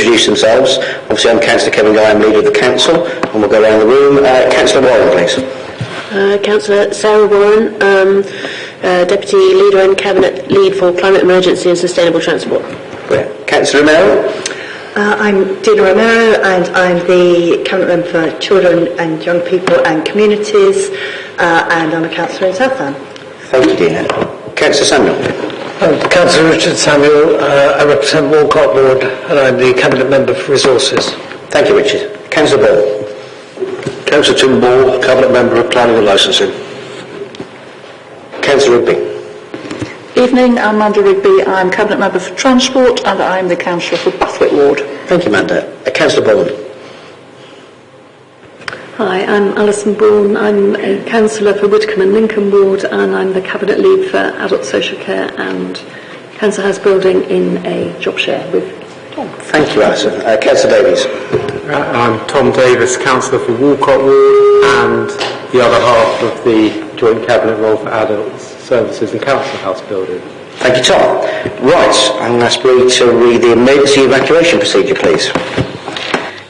introduce themselves. Obviously, I'm Councillor Kevin Guy, I'm leader of the council, and we'll go around the room. Councillor Warren, please. Councillor Sarah Warren, Deputy Leader and Cabinet Lead for Climate Emergency and Sustainable Transport. Great. Councillor Romero. I'm Dina Romero, and I'm the Cabinet Member for Children and Young People and Communities, and I'm a councillor in Southdown. Thank you, Dina. Councillor Samuel. I'm Councillor Richard Samuel. I represent Walcott Ward, and I'm the Cabinet Member for Resources. Thank you, Richard. Councillor Ball. Councillor Tim Ball, Cabinet Member of Planning and Licensing. Councillor Rigby. Evening, I'm Amanda Rigby. I'm Cabinet Member for Transport, and I'm the Councillor for Bathwick Ward. Thank you, Amanda. Councillor Bourne. Hi, I'm Alison Bourne. I'm a councillor for Whitcomb and Lincoln Ward, and I'm the Cabinet Lead for Adult Social Care and Council House Building in a job share with Tom. Thank you, Alison. Councillor Davies. I'm Tom Davis, Councillor for Walcott Ward, and the other half of the Joint Cabinet role for Adult Services and Council House Building. Thank you, Tom. Right, I'm going to ask Bree to read the emergency evacuation procedure, please.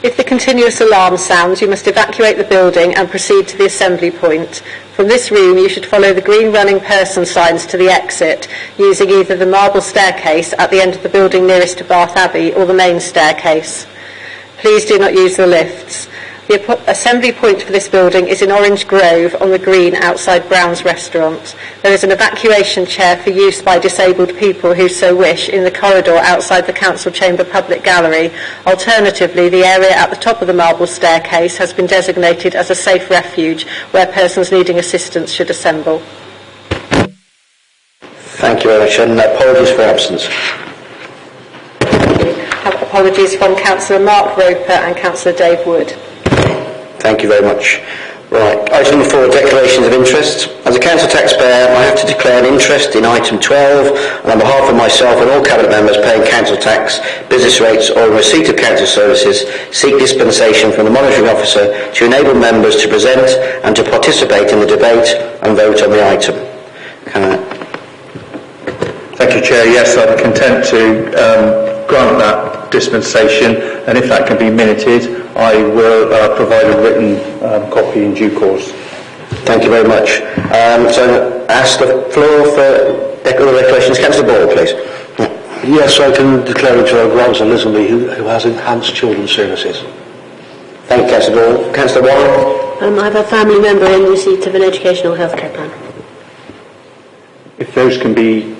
If the continuous alarm sounds, you must evacuate the building and proceed to the assembly point. From this room, you should follow the green running person signs to the exit, using either the marble staircase at the end of the building nearest to Bath Abbey or the main staircase. Please do not use the lifts. The assembly point for this building is in Orange Grove on the green outside Brown's Restaurant. There is an evacuation chair for use by disabled people who so wish in the corridor outside the Council Chamber Public Gallery. Alternatively, the area at the top of the marble staircase has been designated as a safe refuge where persons needing assistance should assemble. Thank you very much, and apologies for absence. Apologies from Councillor Mark Roper and Councillor Dave Wood. Thank you very much. Right, item number 4, declarations of interest. As a council taxpayer, I have to declare an interest in item 12, and on behalf of myself and all cabinet members paying council tax, business rates or in receipt of council services, seek dispensation from the monitoring officer to enable members to present and to participate in the debate and vote on the item. Thank you, Chair. Yes, I'm content to grant that dispensation, and if that can be minuted, I will provide a written copy in due course. Thank you very much. So I ask the floor for declarations. Councillor Ball, please. Yes, I can declare it to Rosa Lisleby, who has enhanced children's services. Thank you, Councillor Ball. Councillor Warren. I have a family member in receipt of an educational healthcare plan. If those can be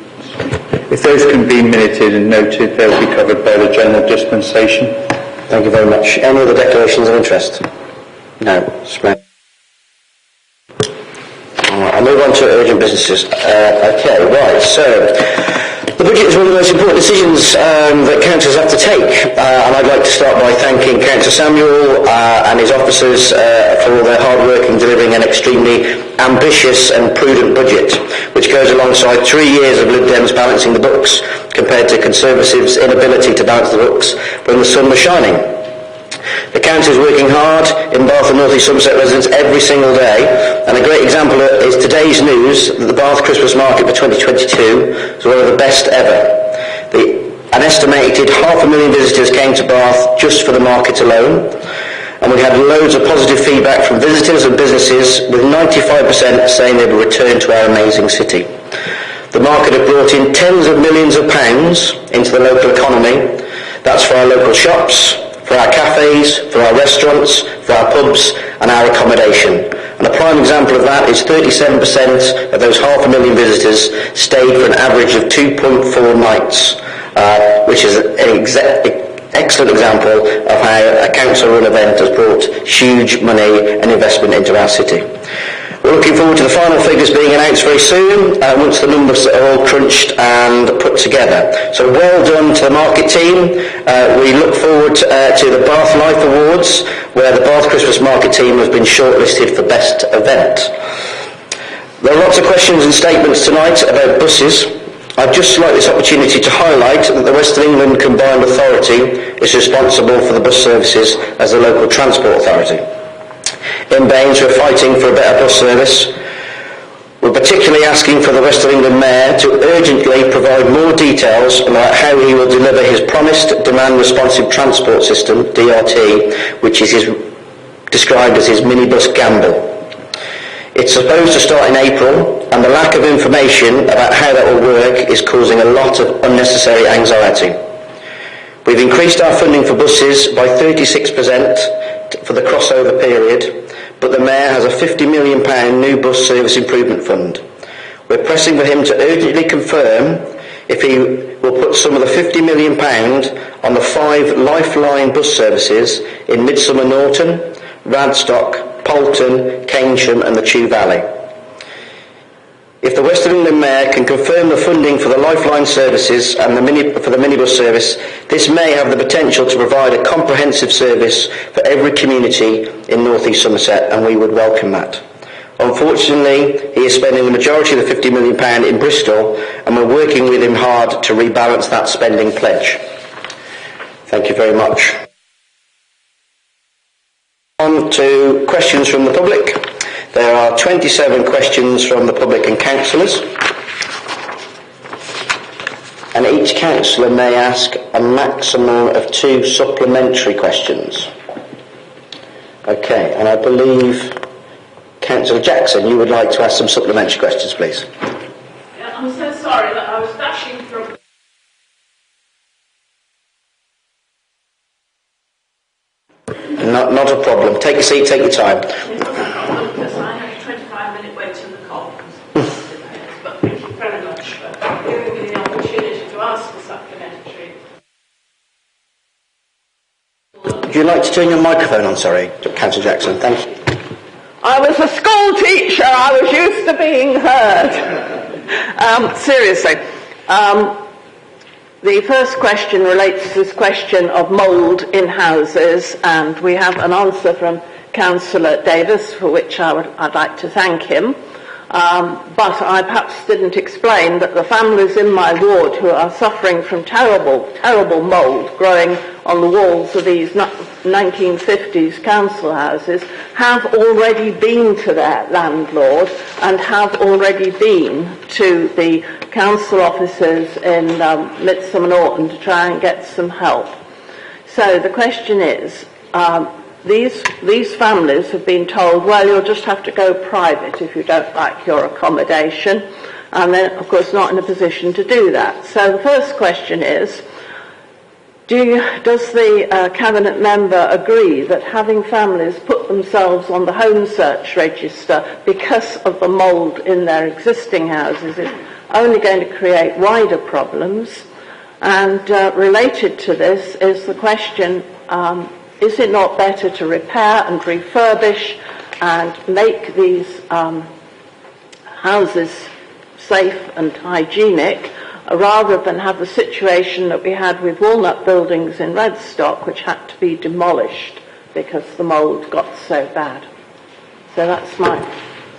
minuted and noted, they'll be covered by the general dispensation. Thank you very much. Any other declarations of interest? No. I'll move on to urgent businesses. Okay, right. So, the budget is one of the most important decisions that councillors have to take, and I'd like to start by thanking Councillor Samuel and his officers for all their hard work in delivering an extremely ambitious and prudent budget, which goes alongside 3 years of Lib Dems balancing the books compared to Conservatives' inability to balance the books when the sun was shining. The council is working hard in Bath and North East Somerset residents every single day, and a great example is today's news that the Bath Christmas market for 2022 is one of the best ever. An estimated 500,000 visitors came to Bath just for the market alone, and we had loads of positive feedback from visitors and businesses, with 95% saying they would return to our amazing city. The market had brought in tens of millions of pounds into the local economy. That's for our local shops, for our cafes, for our restaurants, for our pubs and our accommodation. And a prime example of that is 37% of those 500,000 visitors stayed for an average of 2.4 nights, which is an excellent example of how a council-run event has brought huge money and investment into our city. We're looking forward to the final figures being announced very soon, once the numbers are all crunched and put together. So well done to the market team. We look forward to the Bath Life Awards, where the Bath Christmas Market team has been shortlisted for Best Event. There are lots of questions and statements tonight about buses. I'd just like this opportunity to highlight that the West of England Combined Authority is responsible for the bus services as the local transport authority. In Baines, we're fighting for a better bus service. We're particularly asking for the West of England Mayor to urgently provide more details about how he will deliver his promised Demand Responsive Transport System, DRT, which is described as his minibus gamble. It's supposed to start in April, and the lack of information about how that will work is causing a lot of unnecessary anxiety. We've increased our funding for buses by 36% for the crossover period, but the Mayor has a £50 million new bus service improvement fund. We're pressing for him to urgently confirm if he will put some of the £50 million on the 5 Lifeline bus services in Midsummer Norton, Radstock, Poulton, Keynsham and the Chew Valley. If the West of England Mayor can confirm the funding for the Lifeline services and for the minibus service, this may have the potential to provide a comprehensive service for every community in North East Somerset, and we would welcome that. Unfortunately, he is spending the majority of the £50 million in Bristol, and we're working with him hard to rebalance that spending pledge. Thank you very much. On to questions from the public. There are 27 questions from the public and councillors, and each councillor may ask a maximum of 2 supplementary questions. Okay, and I believe Councillor Jackson, you would like to ask some supplementary questions, please. Yeah, I'm so sorry that I was dashing from... Not a problem. Take a seat, take your time. Because I had a 25-minute wait in the Commons. But thank you very much for giving me the opportunity to ask the supplementary. Would you like to turn your microphone on, sorry, Councillor Jackson? Thank you. I was a school teacher. I was used to being heard. Seriously. The first question relates to this question of mould in houses, and we have an answer from Councillor Davis, for which I'd like to thank him. But I perhaps didn't explain that the families in my ward who are suffering from terrible mould growing on the walls of these 1950s council houses have already been to their landlord and have already been to the council offices in Midsummer Norton to try and get some help. So the question is, these families have been told, well, you'll just have to go private if you don't like your accommodation, and they're, of course, not in a position to do that. So the first question is, does the Cabinet member agree that having families put themselves on the Home Search Register because of the mould in their existing houses is only going to create wider problems? And related to this is the question, is it not better to repair and refurbish and make these houses safe and hygienic, rather than have the situation that we had with Walnut Buildings in Radstock, which had to be demolished because the mould got so bad? So that's my...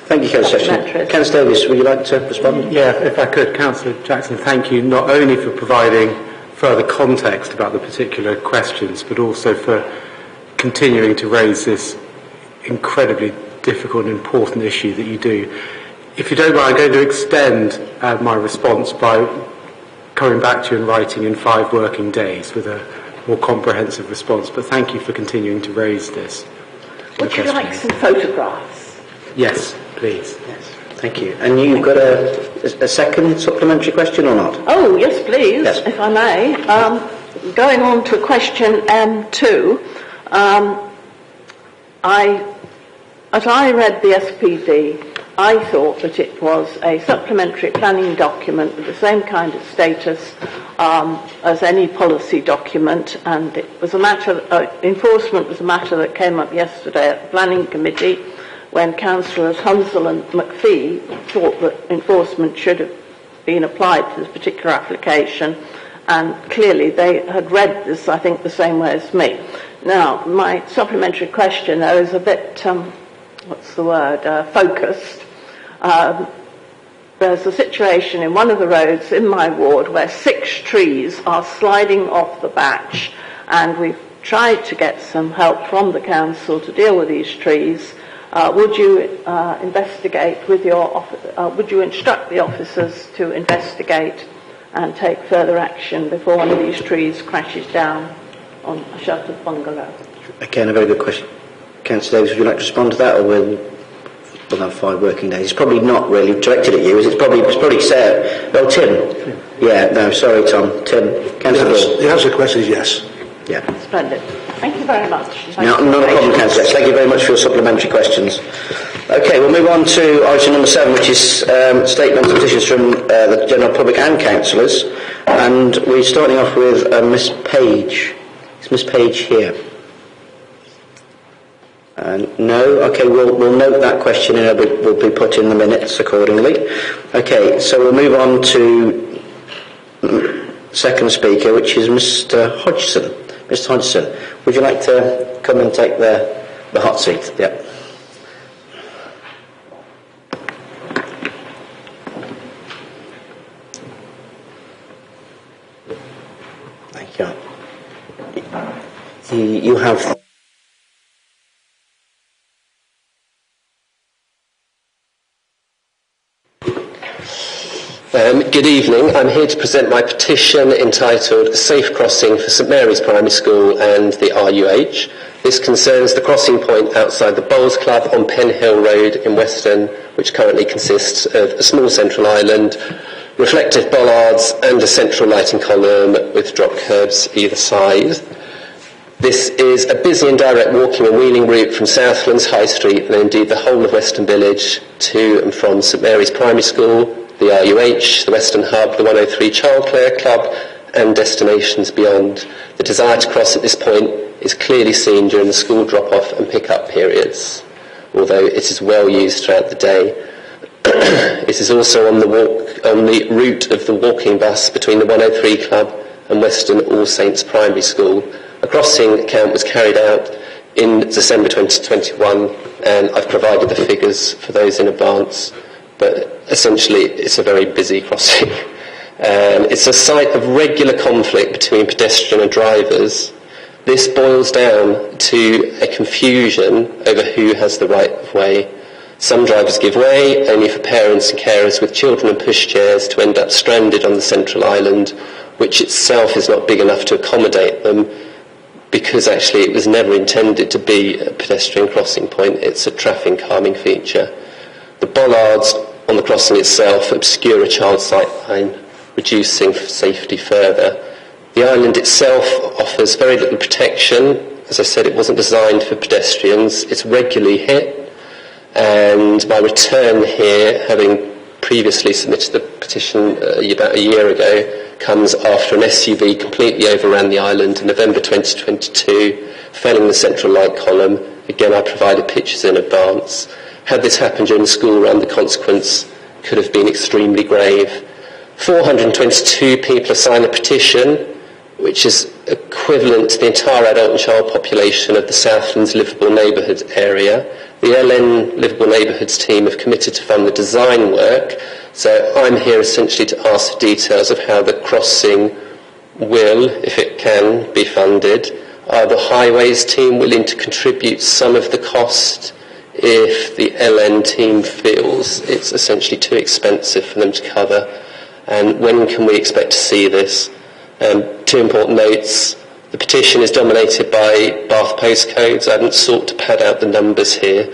Thank you, Councillor. Councillor Davis, would you like to respond? Yeah, if I could. Councillor Jackson, thank you not only for providing further context about the particular questions, but also for continuing to raise this incredibly difficult and important issue that you do. If you don't mind, I'm going to extend my response by coming back to you and writing in 5 working days with a more comprehensive response. But thank you for continuing to raise this. Would you like some photographs? Yes, please. Yes, thank you. And you've got a second supplementary question or not? Oh, yes, please, yes. If I may. Going on to question M2, as I read the SPD, I thought that it was a supplementary planning document with the same kind of status as any policy document, and it was a matter, enforcement was a matter that came up yesterday at the Planning Committee when Councillors Hunsell and McPhee thought that enforcement should have been applied to this particular application, and clearly they had read this, I think, the same way as me. Now, my supplementary question, though, is a bit, focused. There's a situation in one of the roads in my ward where 6 trees are sliding off the batch, and we've tried to get some help from the council to deal with these trees, would you investigate with your would you instruct the officers to investigate and take further action before one of these trees crashes down on a sheltered bungalow? Again, a very good question. Councillor Davis, would you like to respond to that, or we'll have 5 working days? It's probably not really directed at you, is it? It's probably Sarah. Oh, Tim. Yeah, no, sorry, Tom. Tim. Councillor Ball. The answer to the question is yes. Yeah. Splendid. Thank you very much. Not a problem, Councillor. Thank you very much for your supplementary questions. Okay, we'll move on to item number 7, which is statements and petitions from the general public and councillors. And we're starting off with Miss Page. Is Miss Page here? No? Okay, we'll note that question and it will be put in the minutes accordingly. Okay, so we'll move on to second speaker, which is Mr. Hodgson. Mr. Hodgson, would you like to come and take the hot seat? Yeah. Thank you. You have... Good evening. I'm here to present my petition entitled Safe Crossing for St Mary's Primary School and the RUH. This concerns the crossing point outside the Bowls Club on Pen Hill Road in Weston, which currently consists of a small central island, reflective bollards and a central lighting column with drop curbs either side. This is a busy and direct walking and wheeling route from Southlands High Street and indeed the whole of Weston Village to and from St Mary's Primary School, the RUH, the Weston Hub, the 103 Childcare Club and destinations beyond. The desire to cross at this point is clearly seen during the school drop-off and pick-up periods, although it is well used throughout the day. It is also on the route of the walking bus between the 103 Club and Weston All Saints Primary School. A crossing count was carried out in December 2021 and I've provided the figures for those in advance. But essentially it's a very busy crossing. It's a site of regular conflict between pedestrian and drivers. This boils down to a confusion over who has the right of way. Some drivers give way, only for parents and carers with children and pushchairs to end up stranded on the central island, which itself is not big enough to accommodate them, because actually it was never intended to be a pedestrian crossing point. It's a traffic calming feature. The bollards on the crossing itself obscure a child sightline, reducing safety further. The island itself offers very little protection. As I said, it wasn't designed for pedestrians. It's regularly hit, and my return here, having previously submitted the petition about a year ago, comes after an SUV completely overran the island in November 2022, felling the central light column. Again, I provided pictures in advance. Had this happened during the school run, the consequence could have been extremely grave. 422 people have signed the petition, which is equivalent to the entire adult and child population of the Southlands Livable Neighbourhoods area. The LN Livable Neighbourhoods team have committed to fund the design work, so I'm here essentially to ask for details of how the crossing will, if it can, be funded. Are the highways team willing to contribute some of the cost if the LN team feels it's essentially too expensive for them to cover? And when can we expect to see this? 2 important notes. The petition is dominated by Bath postcodes. I haven't sought to pad out the numbers here.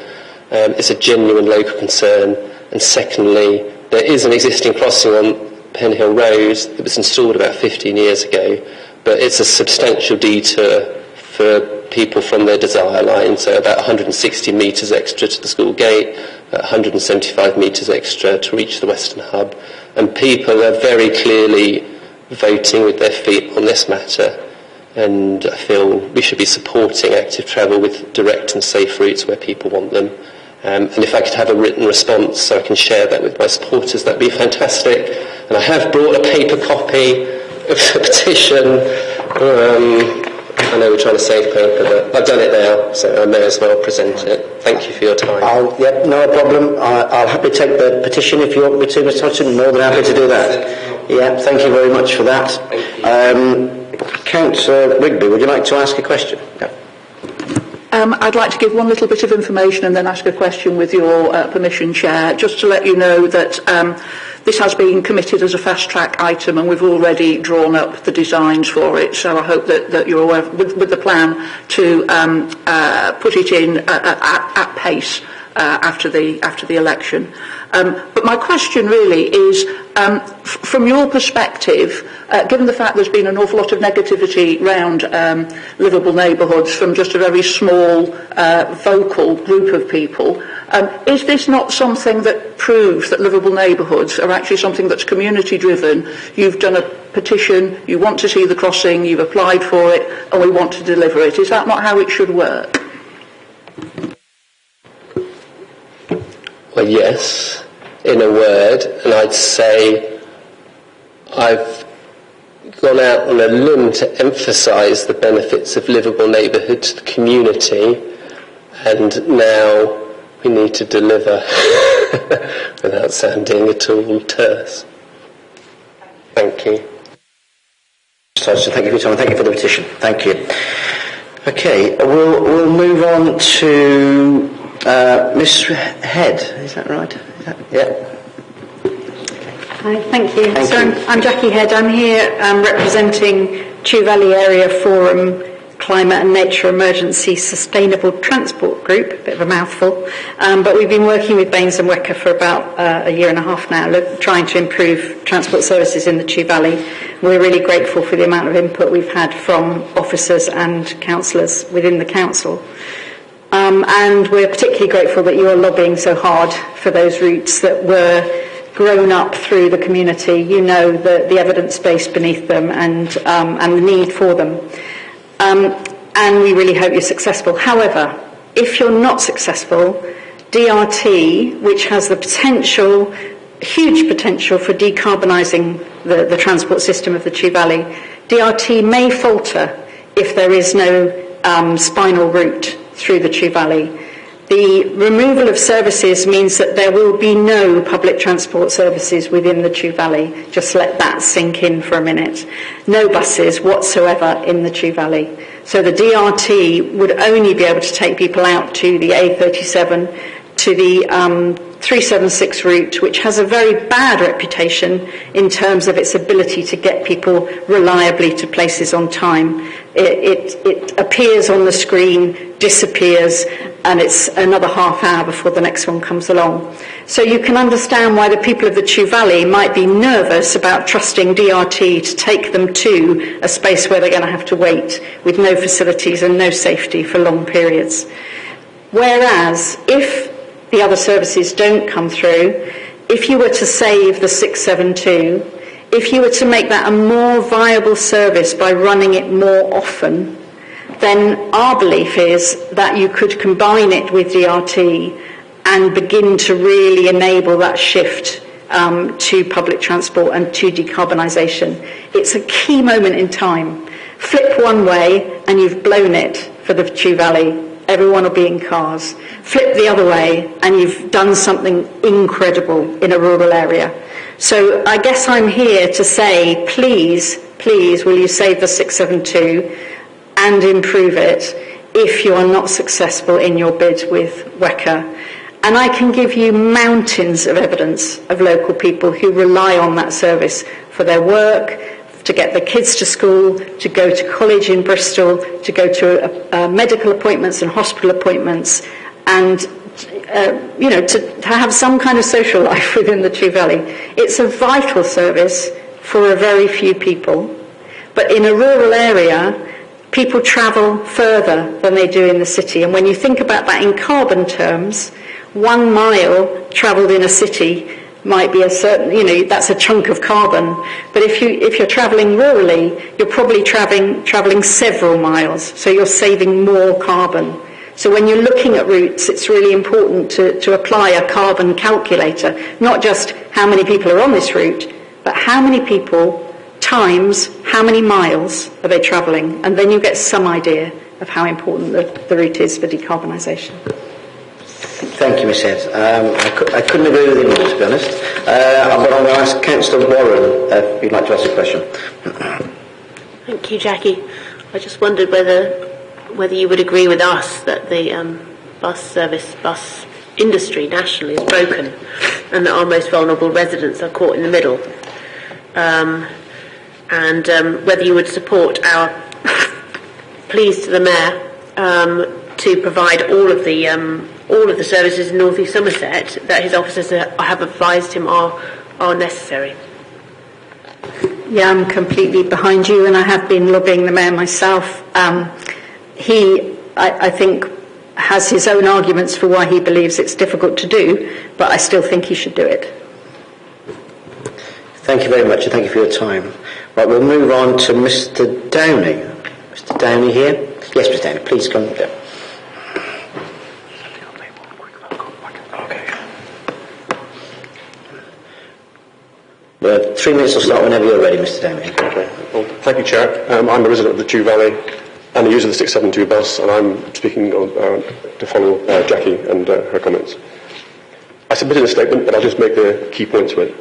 It's a genuine local concern. And secondly, there is an existing crossing on Pen Hill Road that was installed about 15 years ago, but it's a substantial detour for people from their desire line, so about 160 metres extra to the school gate, 175 metres extra to reach the Weston Hub, and people are very clearly voting with their feet on this matter, and I feel we should be supporting active travel with direct and safe routes where people want them. And if I could have a written response so I can share that with my supporters, that'd be fantastic. And I have brought a paper copy of the petition. I know we're trying to save paper, but I've done it now, so I may as well present it. Thank you for your time. Yep, no problem. I'll happily take the petition if you want me to, Mr. Hodgson. More than happy to do that. Yeah, thank you very much for that. Councillor Rigby, would you like to ask a question? Yeah. I'd like to give one little bit of information and then ask a question with your permission, Chair, just to let you know that this has been committed as a fast-track item and we've already drawn up the designs for it, so I hope that you're aware with the plan to put it in at pace after the election. But my question really is, from your perspective, given the fact there's been an awful lot of negativity around livable neighbourhoods from just a very small, vocal group of people, is this not something that proves that livable neighbourhoods are actually something that's community-driven? You've done a petition, you want to see the crossing, you've applied for it, and we want to deliver it. Is that not how it should work? Well, yes, in a word, and I'd say I've gone out on a limb to emphasise the benefits of livable neighbourhood to the community, and now we need to deliver without sounding at all terse. Thank you. So thank you for your time, thank you for the petition. Thank you. Okay, we'll move on to Miss Head, is that right? Yeah. Hi, thank you. I'm Jackie Head. I'm here representing Chew Valley Area Forum Climate and Nature Emergency Sustainable Transport Group, a bit of a mouthful, but we've been working with Baines and Wecker for about a year and a half now, trying to improve transport services in the Chew Valley. We're really grateful for the amount of input we've had from officers and councillors within the council. And we're particularly grateful that you're lobbying so hard for those routes that were grown up through the community. You know the evidence base beneath them and the need for them. And we really hope you're successful. However, if you're not successful, DRT, which has the potential, huge potential for decarbonising the transport system of the Chew Valley, DRT may falter if there is no spinal route through the Chew Valley. The removal of services means that there will be no public transport services within the Chew Valley. Just let that sink in for a minute. No buses whatsoever in the Chew Valley. So the DRT would only be able to take people out to the A37, to the 376 route, which has a very bad reputation in terms of its ability to get people reliably to places on time. It appears on the screen, disappears, and it's another half hour before the next one comes along. So you can understand why the people of the Chew Valley might be nervous about trusting DRT to take them to a space where they're going to have to wait with no facilities and no safety for long periods. Whereas if the other services don't come through, if you were to save the 672, if you were to make that a more viable service by running it more often, then our belief is that you could combine it with DRT and begin to really enable that shift to public transport and to decarbonisation. It's a key moment in time. Flip one way and you've blown it for the Chew Valley. Everyone will be in cars. Flip the other way and you've done something incredible in a rural area. So I guess I'm here to say, please, will you save the 672 and improve it if you are not successful in your bid with Wecker. And I can give you mountains of evidence of local people who rely on that service for their work, to get their kids to school, to go to college in Bristol, to go to medical appointments and hospital appointments, and to have some kind of social life within the Chew Valley. It's a vital service for a very few people, but in a rural area, people travel further than they do in the city. And when you think about that in carbon terms, 1 mile travelled in a city might be a certain, that's a chunk of carbon. But if you're travelling rurally, you're probably travelling several miles, so you're saving more carbon. So when you're looking at routes, it's really important to apply a carbon calculator, not just how many people are on this route, but how many people times how many miles are they travelling, and then you get some idea of how important the route is for decarbonisation. Thank you, Ms Head. I couldn't agree with you more, to be honest. But I'm going to ask Councillor Warren if you'd like to ask a question. Thank you, Jackie. I just wondered whether whether you would agree with us that the bus industry nationally is broken and that our most vulnerable residents are caught in the middle. And whether you would support our pleas to the Mayor to provide all of the services in North East Somerset that his officers have advised him are necessary. Yeah, I'm completely behind you, and I have been lobbying the Mayor myself. I think, has his own arguments for why he believes it's difficult to do, but I still think he should do it. Thank you very much, and thank you for your time. Right, we'll move on to Mr. Downey. Mr. Downey here? Yes, Mr. Downey, please come down. Okay. 3 minutes will start whenever you're ready, Mr. Downey. Okay. Well, thank you, Chair. I'm a resident of the Chew Valley and a user of the 672 bus, and I'm speaking to follow Jackie and her comments. I submitted a statement, but I'll just make the key points with it.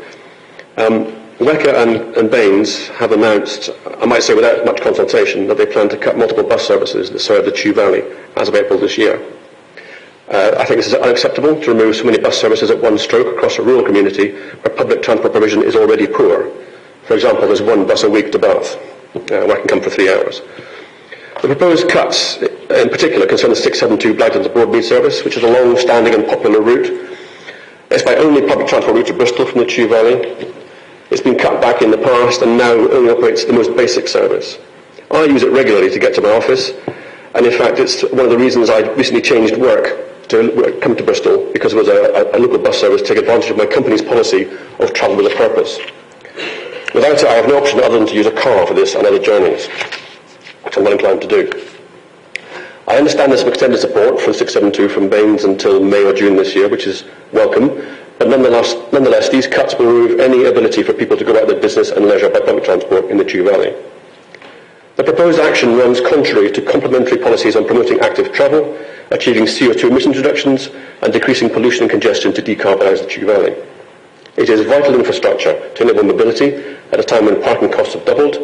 WECA and Baines have announced, I might say without much consultation, that they plan to cut multiple bus services that serve the Chew Valley as of April this year. I think this is unacceptable to remove so many bus services at one stroke across a rural community where public transport provision is already poor. For example, there's one bus a week to Bath, where I can come for 3 hours. The proposed cuts, in particular, concern the 672 Blackton to Broadmead service, which is a long-standing and popular route. It's my only public transport route to Bristol from the Chew Valley. It's been cut back in the past and now only operates the most basic service. I use it regularly to get to my office, and in fact it's one of the reasons I recently changed work to come to Bristol, because there was a local bus service to take advantage of my company's policy of travel with a purpose. Without it, I have no option other than to use a car for this and other journeys, which I'm not inclined to do. I understand there's some extended support for 672 from Baines until May or June this year, which is welcome, but nonetheless, these cuts will remove any ability for people to go about their business and leisure by public transport in the Chew Valley. The proposed action runs contrary to complementary policies on promoting active travel, achieving CO2 emissions reductions, and decreasing pollution and congestion to decarbonise the Chew Valley. It is vital infrastructure to enable mobility at a time when parking costs have doubled.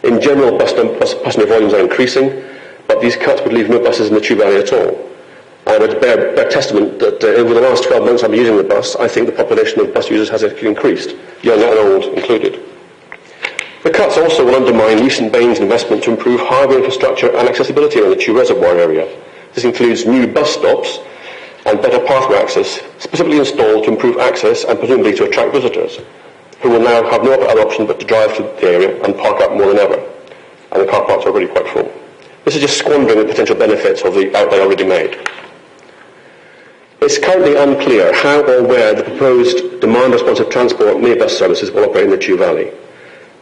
In general, passenger volumes are increasing, but these cuts would leave no buses in the Chew Valley at all. I would bear testament that over the last 12 months I've been using the bus, I think the population of bus users has actually increased, young and old included. The cuts also will undermine recent Baines investment to improve highway infrastructure and accessibility around the Chew Reservoir area. This includes new bus stops and better pathway access, specifically installed to improve access and presumably to attract visitors, who will now have no other option but to drive to the area and park up more than ever. And the car parks are already quite full. This is just squandering the potential benefits of the outlay already made. It's currently unclear how or where the proposed demand-responsive transport minibus services will operate in the Chew Valley.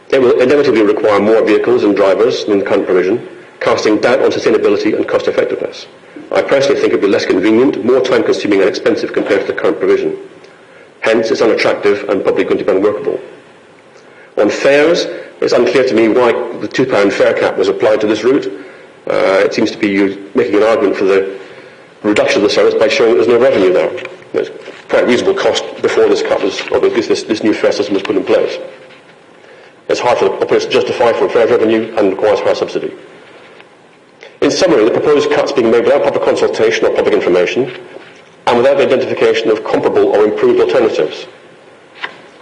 It will inevitably require more vehicles and drivers than the current provision, casting doubt on sustainability and cost-effectiveness. I personally think it will be less convenient, more time-consuming and expensive compared to the current provision. Hence, it's unattractive and probably going to be unworkable. On fares, it's unclear to me why the £2 fare cap was applied to this route. It seems to be you making an argument for the reduction of the service by showing that there's no revenue there. There's quite reasonable cost before this cut was, or this new fare system was put in place. It's hard for the operators to justify for fare revenue and requires higher subsidy. In summary, the proposed cuts being made without proper consultation or public information, and without the identification of comparable or improved alternatives.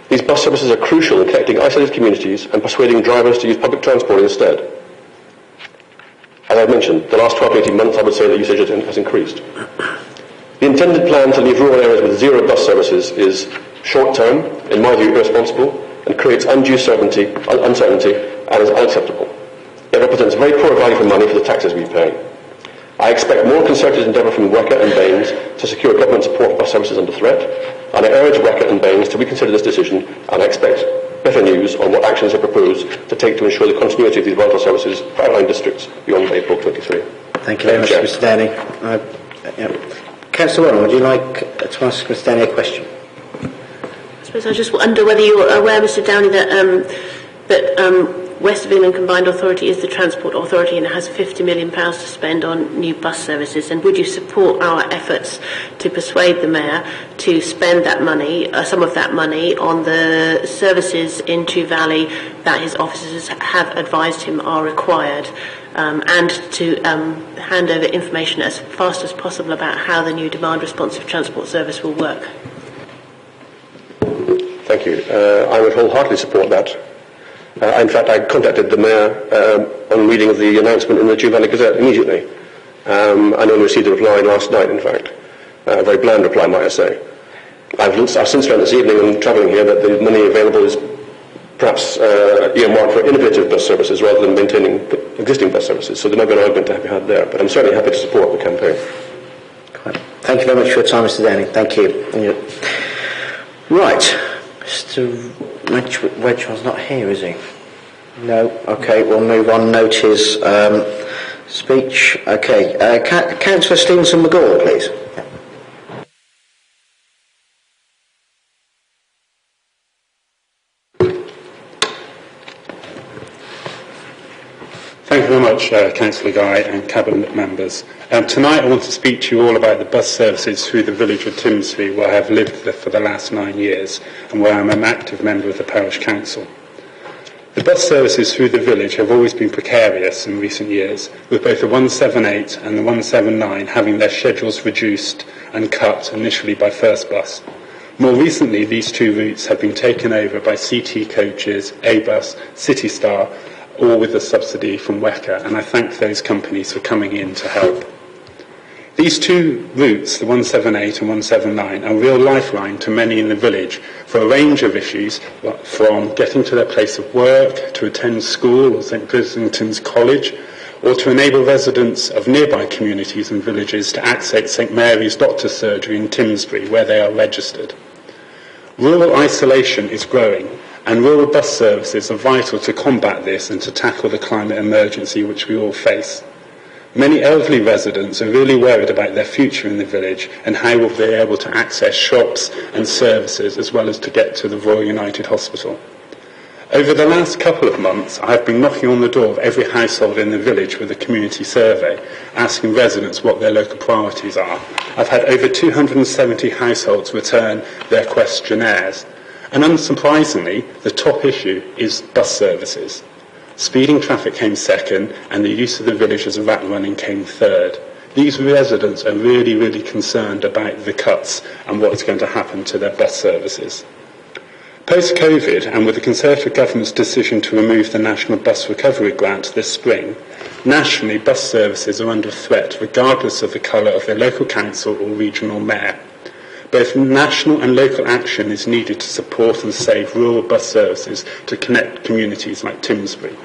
These bus services are crucial in connecting isolated communities and persuading drivers to use public transport instead. As I mentioned, the last 12 to 18 months I would say that usage has increased. The intended plan to leave rural areas with zero bus services is short-term, in my view irresponsible, and creates undue uncertainty and is unacceptable. It represents very poor value for money for the taxes we pay. I expect more concerted endeavour from WECA and Baines to secure government support for bus services under threat, and I urge WECA and Baines to reconsider this decision, and I expect better news on what actions are proposed to take to ensure the continuity of these vital services for outlying districts beyond April 23. Thank you very much, Mr. Downey. Councillor Warren, would you like to ask Mr. Downey a question? I suppose I just wonder whether you're aware, Mr. Downey, that West of England Combined Authority is the transport authority and it has £50 million to spend on new bus services. And would you support our efforts to persuade the Mayor to spend that money, some of that money, on the services in Chew Valley that his officers have advised him are required, and to hand over information as fast as possible about how the new demand responsive transport service will work? Thank you. I would wholeheartedly support that. In fact, I contacted the Mayor on reading of the announcement in the Chew Valley Gazette immediately. And only received a reply last night, in fact. A very bland reply, might I say. I've since learned this evening and travelling here that the money available is perhaps earmarked for innovative bus services rather than maintaining existing bus services. So there might be an argument to be had there. But I'm certainly happy to support the campaign. Thank you very much for your time, Mr. Downing. Thank you. Right. Mr. Wedgwood's not here, is he? No. Okay, we'll move on. Note his speech. Okay. Councillor Stevenson McGaul, please. Thank you very much, Councillor Guy and Cabinet members. Tonight I want to speak to you all about the bus services through the village of Timsby, where I have lived for the last 9 years and where I am an active member of the parish council. The bus services through the village have always been precarious in recent years, with both the 178 and the 179 having their schedules reduced and cut initially by First Bus. More recently, these two routes have been taken over by CT Coaches, A-Bus, City Star, all with a subsidy from WECA, and I thank those companies for coming in to help. These two routes, the 178 and 179, are a real lifeline to many in the village for a range of issues, from getting to their place of work, to attend school or St Brislington's College, or to enable residents of nearby communities and villages to access St Mary's Doctor's Surgery in Timsbury, where they are registered. Rural isolation is growing, and rural bus services are vital to combat this and to tackle the climate emergency which we all face. Many elderly residents are really worried about their future in the village and how will they be able to access shops and services as well as to get to the Royal United Hospital. Over the last couple of months, I have been knocking on the door of every household in the village with a community survey, asking residents what their local priorities are. I've had over 270 households return their questionnaires. And unsurprisingly, the top issue is bus services. Speeding traffic came second, and the use of the village as a rat running came third. These residents are really, really concerned about the cuts and what's going to happen to their bus services. Post-COVID, and with the Conservative government's decision to remove the National Bus Recovery Grant this spring, nationally bus services are under threat regardless of the colour of their local council or regional mayor. Both national and local action is needed to support and save rural bus services to connect communities like Timsbury.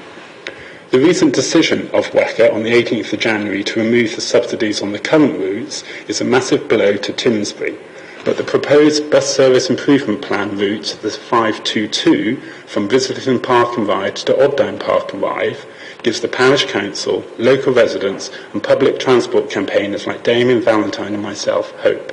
The recent decision of WECA on the 18th of January to remove the subsidies on the current routes is a massive blow to Timsbury, but the proposed bus service improvement plan route, the 522, from Brislington Park and Ride to Oddown Park and Ride, gives the parish council, local residents and public transport campaigners like Damien Valentine and myself hope.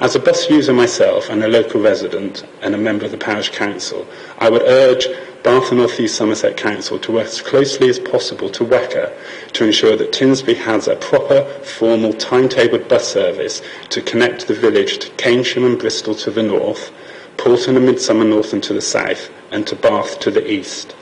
As a bus user myself and a local resident and a member of the parish council, I would urge Bath and North East Somerset Council to work as closely as possible to WECA to ensure that Timsbury has a proper, formal, timetabled bus service to connect the village to Keynsham and Bristol to the north, Poulton and Midsummer Norton to the south, and to Bath to the east.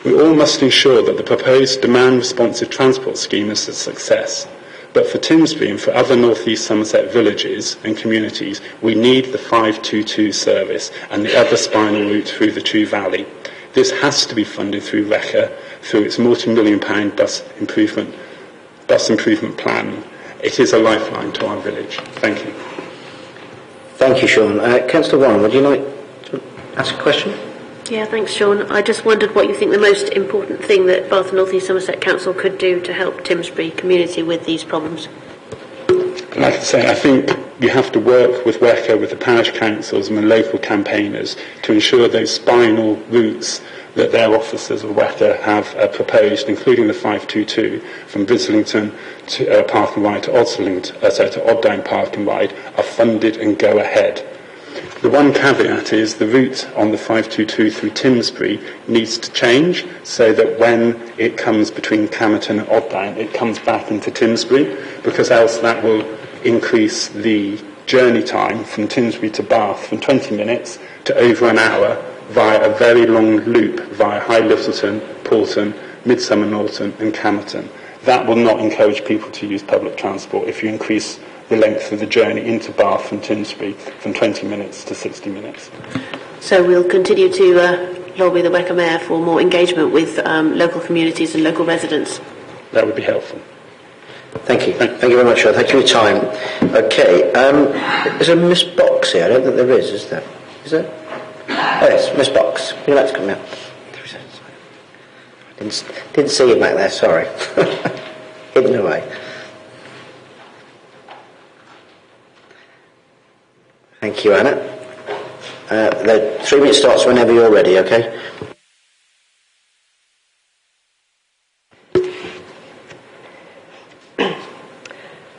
We all must ensure that the proposed demand-responsive transport scheme is a success. But for Timsbury and for other North East Somerset villages and communities, we need the 522 service and the other spinal route through the Chew Valley. This has to be funded through WECA, through its multi-million-pound bus improvement plan. It is a lifeline to our village. Thank you. Thank you, Sean. Councillor Warren, would you like to ask a question? Yeah, thanks, Sean. I just wondered what you think the most important thing that Bath and North East Somerset Council could do to help Timsbury community with these problems. Like I say, I think you have to work with WECA, with the parish councils and the local campaigners to ensure those spinal routes that their officers of WECA have proposed, including the 522 from Brislington to Park and Ride to Oddown Park and Ride, are funded and go ahead. The one caveat is the route on the 522 through Timsbury needs to change so that when it comes between Camerton and Oddown, it comes back into Timsbury, because else that will increase the journey time from Timsbury to Bath from 20 minutes to over an hour via a very long loop via High Littleton, Porton, Midsummer Norton and Camerton. That will not encourage people to use public transport if you increase the length of the journey into Bath from Timsbury from 20 minutes to 60 minutes. So we'll continue to lobby the Wrecker Mayor for more engagement with local communities and local residents. That would be helpful. Thank you. Thank you very much, Sean. Thank you for your time. Okay, is there a Miss Box here? I don't think there is there? Is there? Oh yes, Miss Box. Would you like to come out? Didn't see you back there, sorry. Hidden away. Thank you, Anna. The 3 minutes starts whenever you're ready, okay?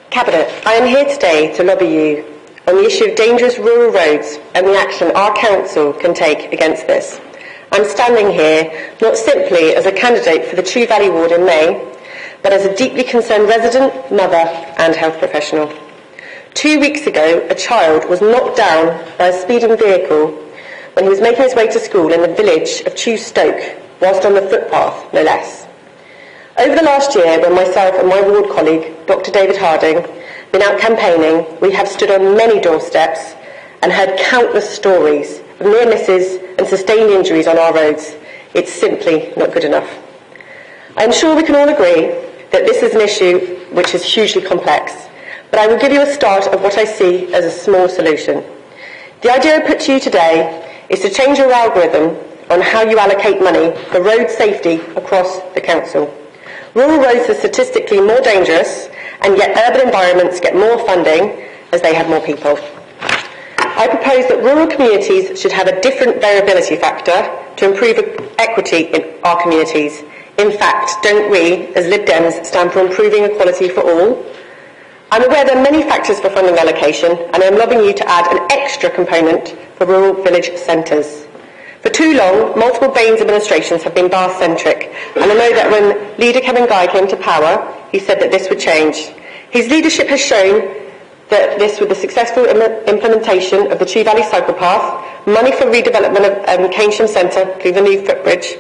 Cabinet, I am here today to lobby you on the issue of dangerous rural roads and the action our council can take against this. I'm standing here not simply as a candidate for the Chew Valley ward in May, but as a deeply concerned resident, mother and health professional. 2 weeks ago, a child was knocked down by a speeding vehicle when he was making his way to school in the village of Chew Stoke, whilst on the footpath, no less. Over the last year, when myself and my ward colleague, Dr. David Harding, been out campaigning, we have stood on many doorsteps and heard countless stories of near misses and sustained injuries on our roads. It's simply not good enough. I am sure we can all agree that this is an issue which is hugely complex, but I will give you a start of what I see as a small solution. The idea I put to you today is to change your algorithm on how you allocate money for road safety across the council. Rural roads are statistically more dangerous, and yet urban environments get more funding as they have more people. I propose that rural communities should have a different variability factor to improve equity in our communities. In fact, don't we, as Lib Dems, stand for improving equality for all? I'm aware there are many factors for funding allocation, and I'm lobbying you to add an extra component for rural village centres. For too long, multiple Baines administrations have been Bath-centric, and I know that when leader Kevin Guy came to power, he said that this would change. His leadership has shown that this, with the successful implementation of the Chew Valley Cycle Path, money for redevelopment of Keynsham Centre through the new footbridge,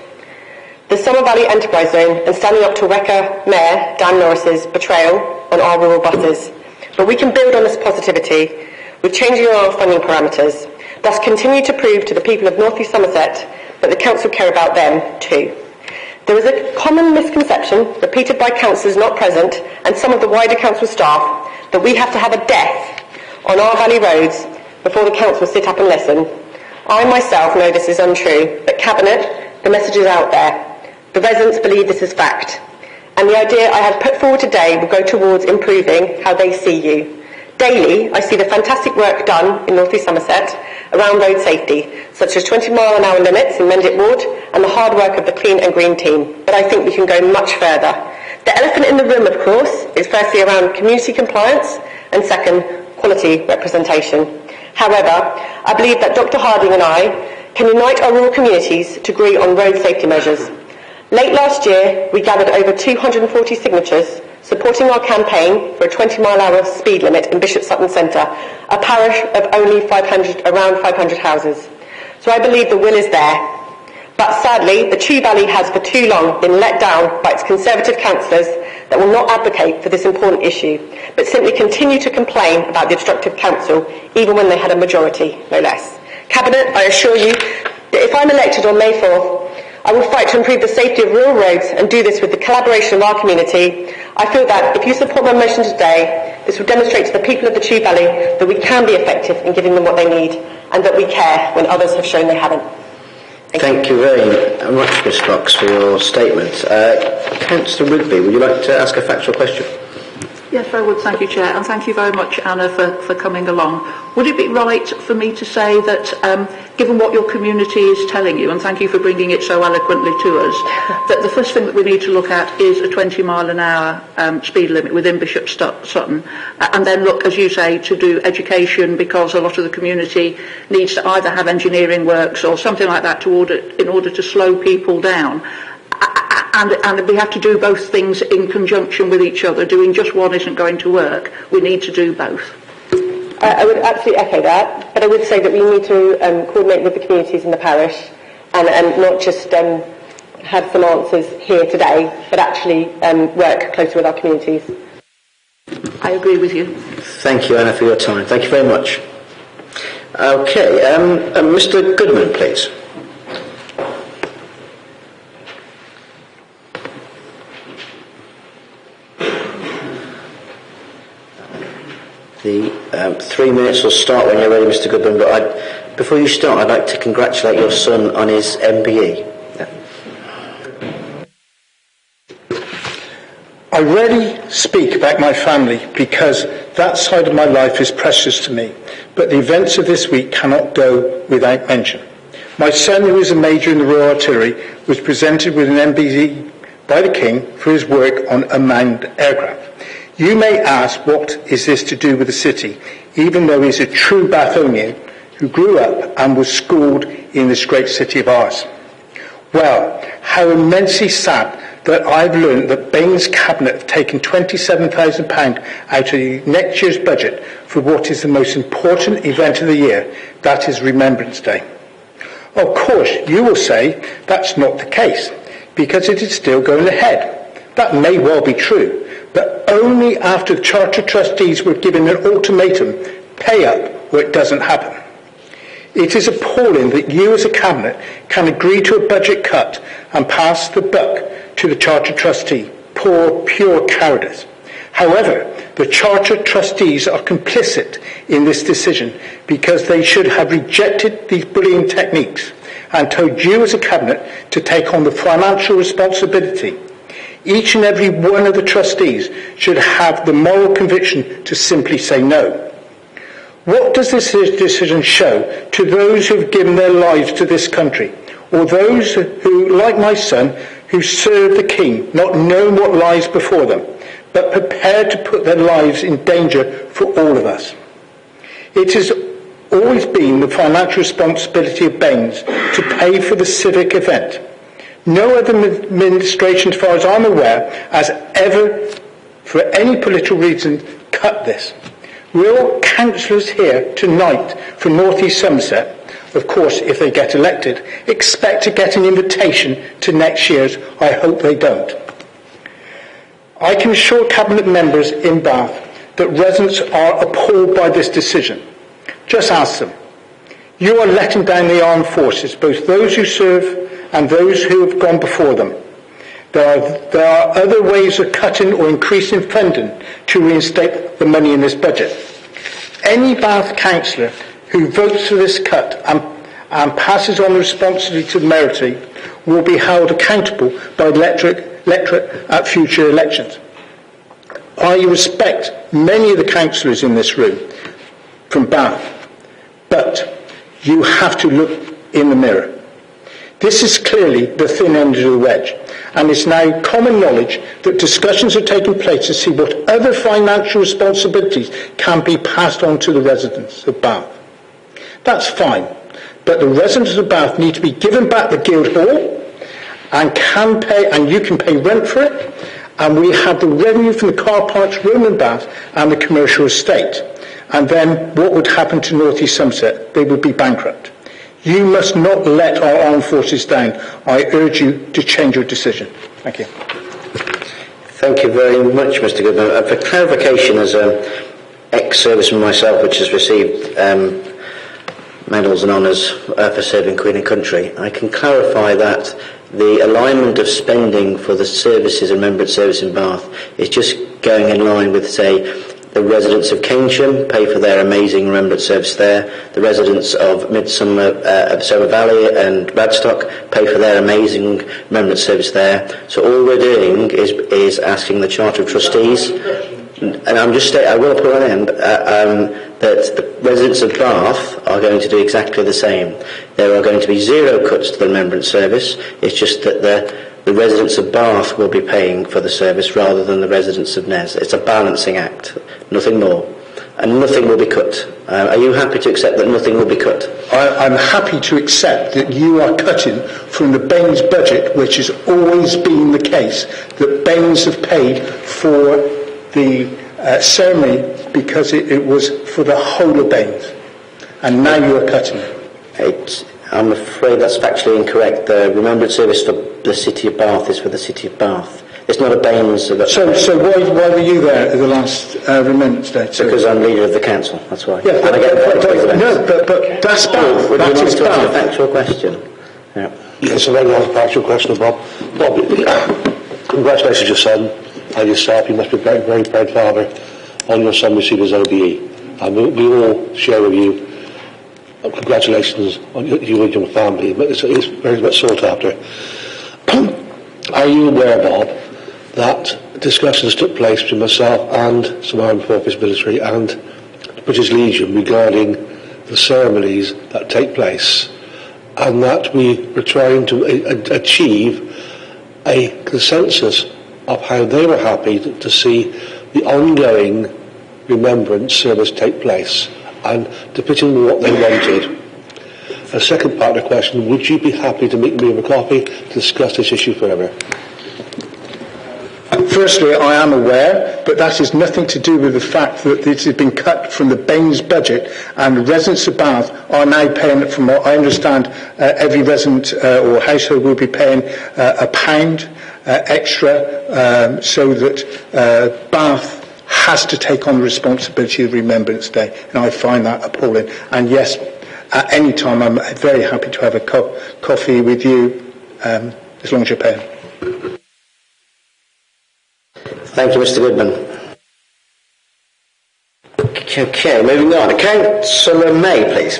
the Summer Valley Enterprise Zone, and standing up to Wrecker Mayor Dan Norris's betrayal on our rural buses. But we can build on this positivity with changing our funding parameters, thus continue to prove to the people of North East Somerset that the council care about them too. There is a common misconception, repeated by councillors not present and some of the wider council staff, that we have to have a death on our valley roads before the council sit up and listen. I myself know this is untrue, but Cabinet, the message is out there. The residents believe this is fact. And the idea I have put forward today will go towards improving how they see you. Daily, I see the fantastic work done in North East Somerset around road safety, such as 20-mile-an-hour limits in Mendip Ward and the hard work of the Clean and Green team. But I think we can go much further. The elephant in the room, of course, is firstly around community compliance and second, quality representation. However, I believe that Dr. Harding and I can unite our rural communities to agree on road safety measures. Late last year, we gathered over 240 signatures supporting our campaign for a 20-mile-an-hour speed limit in Bishop Sutton Centre, a parish of only around 500 houses. So I believe the will is there. But sadly, the Chew Valley has for too long been let down by its Conservative councillors that will not advocate for this important issue, but simply continue to complain about the obstructive council, even when they had a majority, no less. Cabinet, I assure you that if I'm elected on May 4th, I will fight to improve the safety of rural roads and do this with the collaboration of our community. I feel that if you support my motion today, this will demonstrate to the people of the Chew Valley that we can be effective in giving them what they need and that we care when others have shown they haven't. Thank you very much, Ms Fox, for your statement. Councillor Rigby, would you like to ask a factual question? Yes, I would. Thank you, Chair. And thank you very much, Anna, for coming along. Would it be right for me to say that given what your community is telling you, and thank you for bringing it so eloquently to us, that the first thing that we need to look at is a 20 mile an hour speed limit within Bishop Sutton, and then look, as you say, to do education, because a lot of the community needs to either have engineering works or something like that in order to slow people down. And we have to do both things in conjunction with each other. Doing just one isn't going to work. We need to do both. I would absolutely echo that, but I would say that we need to coordinate with the communities in the parish and not just have some answers here today, but actually work closely with our communities. I agree with you. Thank you, Anna, for your time. Thank you very much. Okay, Mr. Goodman, please. The 3 minutes will start when you're ready, Mr. Goodman, but before you start, I'd like to congratulate your son on his MBE. I rarely speak about my family because that side of my life is precious to me, but the events of this week cannot go without mention. My son, who is a major in the Royal Artillery, was presented with an MBE by the King for his work on unmanned aircraft. You may ask, what is this to do with the city, even though he's a true Bathonian who grew up and was schooled in this great city of ours? Well, how immensely sad that I've learned that Bain's Cabinet have taken £27,000 out of next year's budget for what is the most important event of the year, that is Remembrance Day. Of course, you will say that's not the case, because it is still going ahead. That may well be true, but only after the Charter Trustees were given an ultimatum, pay up or it doesn't happen. It is appalling that you as a Cabinet can agree to a budget cut and pass the buck to the Charter Trustee. Pure cowardice. However, the Charter Trustees are complicit in this decision because they should have rejected these bullying techniques and told you as a Cabinet to take on the financial responsibility. Each and every one of the trustees should have the moral conviction to simply say no. What does this decision show to those who have given their lives to this country, or those who, like my son, who served the King, not knowing what lies before them, but prepared to put their lives in danger for all of us? It has always been the financial responsibility of Baines to pay for the civic event. No other administration, as far as I'm aware, has ever, for any political reason, cut this. Will councillors here tonight from North East Somerset, of course if they get elected, expect to get an invitation to next year's? I hope they don't. I can assure Cabinet members in Bath that residents are appalled by this decision. Just ask them. You are letting down the armed forces, both those who serve and those who have gone before them. There are other ways of cutting or increasing funding to reinstate the money in this budget. Any Bath councillor who votes for this cut and passes on the responsibility to the mayoralty will be held accountable by the electorate at future elections. I respect many of the councillors in this room from Bath, but you have to look in the mirror. This is clearly the thin end of the wedge, and it's now common knowledge that discussions are taking place to see what other financial responsibilities can be passed on to the residents of Bath. That's fine, but the residents of Bath need to be given back the Guildhall and you can pay rent for it, and we have the revenue from the car parks room in Bath and the commercial estate. And then what would happen to North East Somerset? They would be bankrupt. You must not let our armed forces down. I urge you to change your decision. Thank you. Thank you very much, Mr. Goodman. For clarification, as an ex-serviceman myself, which has received medals and honours for serving Queen and Country, I can clarify that the alignment of spending for the services and remembrance service in Bath is just going in line with, say, the residents of Keynsham pay for their amazing remembrance service there. The residents of Midsummer Valley and Radstock pay for their amazing remembrance service there. So all we're doing is asking the Charter of Trustees. and I will put an end, that the residents of Bath are going to do exactly the same. There are going to be zero cuts to the remembrance service. It's just that the residents of Bath will be paying for the service rather than the residents of Nez. It's a balancing act, nothing more. And nothing will be cut. Are you happy to accept that nothing will be cut? I'm happy to accept that you are cutting from the Baines budget, which has always been the case, that Baines have paid for the ceremony because it was for the whole of Baines. And now you are cutting it. I'm afraid that's factually incorrect. The remembrance service for the City of Bath is for the City of Bath. It's not a Baines... So why were you there at the last Remembrance Day? Because I'm leader of the council, that's why. Yeah, but that's Bath. Would That you is like to ask a Bath. factual question? Yeah. Yes, a very nice factual question, Bob. Bob, congratulations to your son and yourself. You must be a very, very proud father on your son receiving his OBE. And we all share with you. Congratulations on you and your family. It's very much sought after. Are you aware, Bob, that discussions took place between myself and some Armed Forces military and the British Legion regarding the ceremonies that take place, and that we were trying to achieve a consensus of how they were happy to see the ongoing remembrance service take place, and depicting what they wanted. A second part of the question, would you be happy to meet me over coffee to discuss this issue further? Firstly, I am aware, but that has nothing to do with the fact that this has been cut from the Baines budget, and the residents of Bath are now paying, from what I understand, every resident or household will be paying £1 extra, so that Bath has to take on the responsibility of Remembrance Day, and I find that appalling. And yes, at any time, I'm very happy to have a coffee with you, as long as you're paying. Thank you, Mr. Goodman. Okay, moving on. Councillor May, please.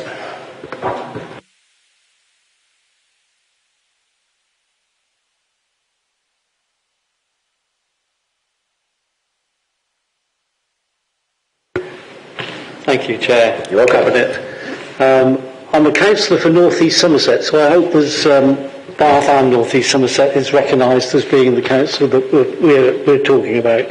Thank you, Chair. You're welcome. Cabinet. I'm a councillor for North East Somerset, so I hope there's Bath and North East Somerset is recognised as being the council that we're talking about.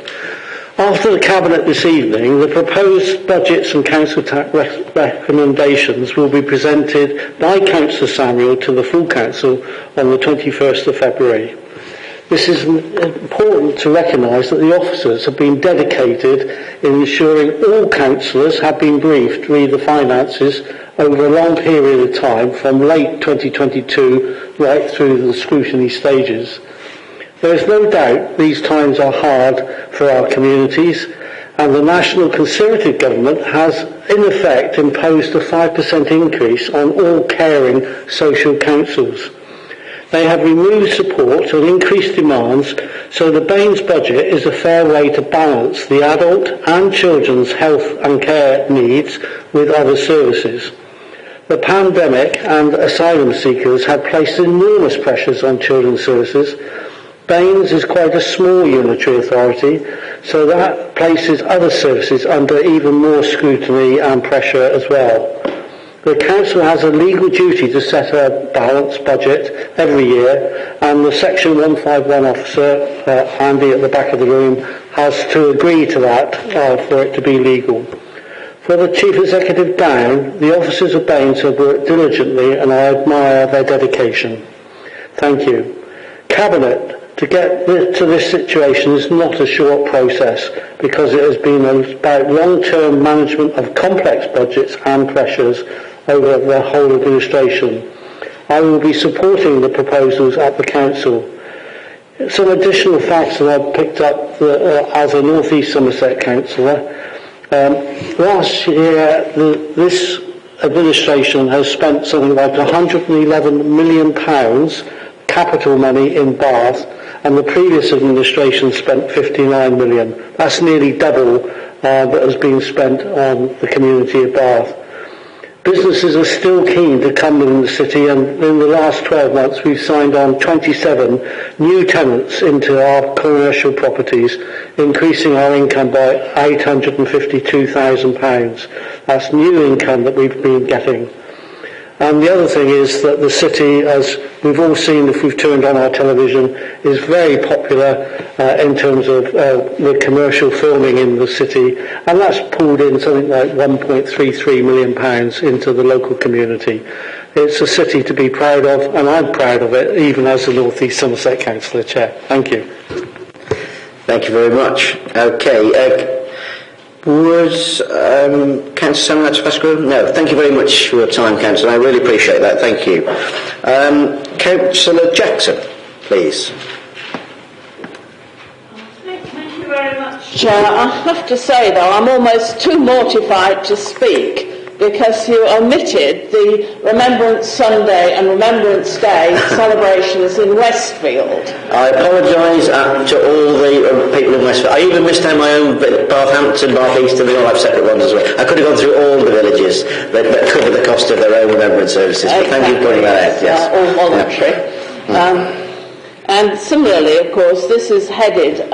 After the Cabinet this evening, the proposed budgets and council tax recommendations will be presented by Councillor Samuel to the full council on the 21st of February. This is important to recognise that the officers have been dedicated in ensuring all councillors have been briefed re the finances over a long period of time, from late 2022 right through the scrutiny stages. There is no doubt these times are hard for our communities, and the National Conservative Government has in effect imposed a 5% increase on all caring social councils. They have removed support and increased demands, so the Baines budget is a fair way to balance the adult and children's health and care needs with other services. The pandemic and asylum seekers have placed enormous pressures on children's services. Baines is quite a small unitary authority, so that places other services under even more scrutiny and pressure as well. The Council has a legal duty to set a balanced budget every year, and the Section 151 officer, Andy at the back of the room, has to agree to that for it to be legal. For the Chief Executive down, the officers of Baines have worked diligently, and I admire their dedication. Thank you. Cabinet, to get to this situation is not a short process, because it has been about long-term management of complex budgets and pressures over the whole administration. I will be supporting the proposals at the Council. Some additional facts that I've picked up as a North East Somerset councillor. Last year, this administration has spent something like £111 million capital money in Bath, and the previous administration spent £59 million. That's nearly double that has been spent on the community of Bath. Businesses are still keen to come within the city, and in the last 12 months we've signed on 27 new tenants into our commercial properties, increasing our income by £852,000. That's new income that we've been getting. And the other thing is that the city, as we've all seen if we've turned on our television, is very popular in terms of the commercial filming in the city, and that's pulled in something like £1.33 million into the local community. It's a city to be proud of, and I'm proud of it, even as the North East Somerset Councillor Chair. Thank you. Thank you very much. Okay. Was Councillor Salmon to pass group? No. Thank you very much for your time, Councillor. I really appreciate that. Thank you. Councillor Jackson, please. Thank you very much, Chair. I have to say, though, I'm almost too mortified to speak because you omitted the Remembrance Sunday and Remembrance Day celebrations in Westfield. I apologise to all the people in Westfield. I even missed out my own bit, Barthampton, Bath East, and they all have separate ones as well. I could have gone through all the villages that cover the cost of their own remembrance services, but thank you for pointing that out, yes. All voluntary. Yeah. And similarly, of course, this is headed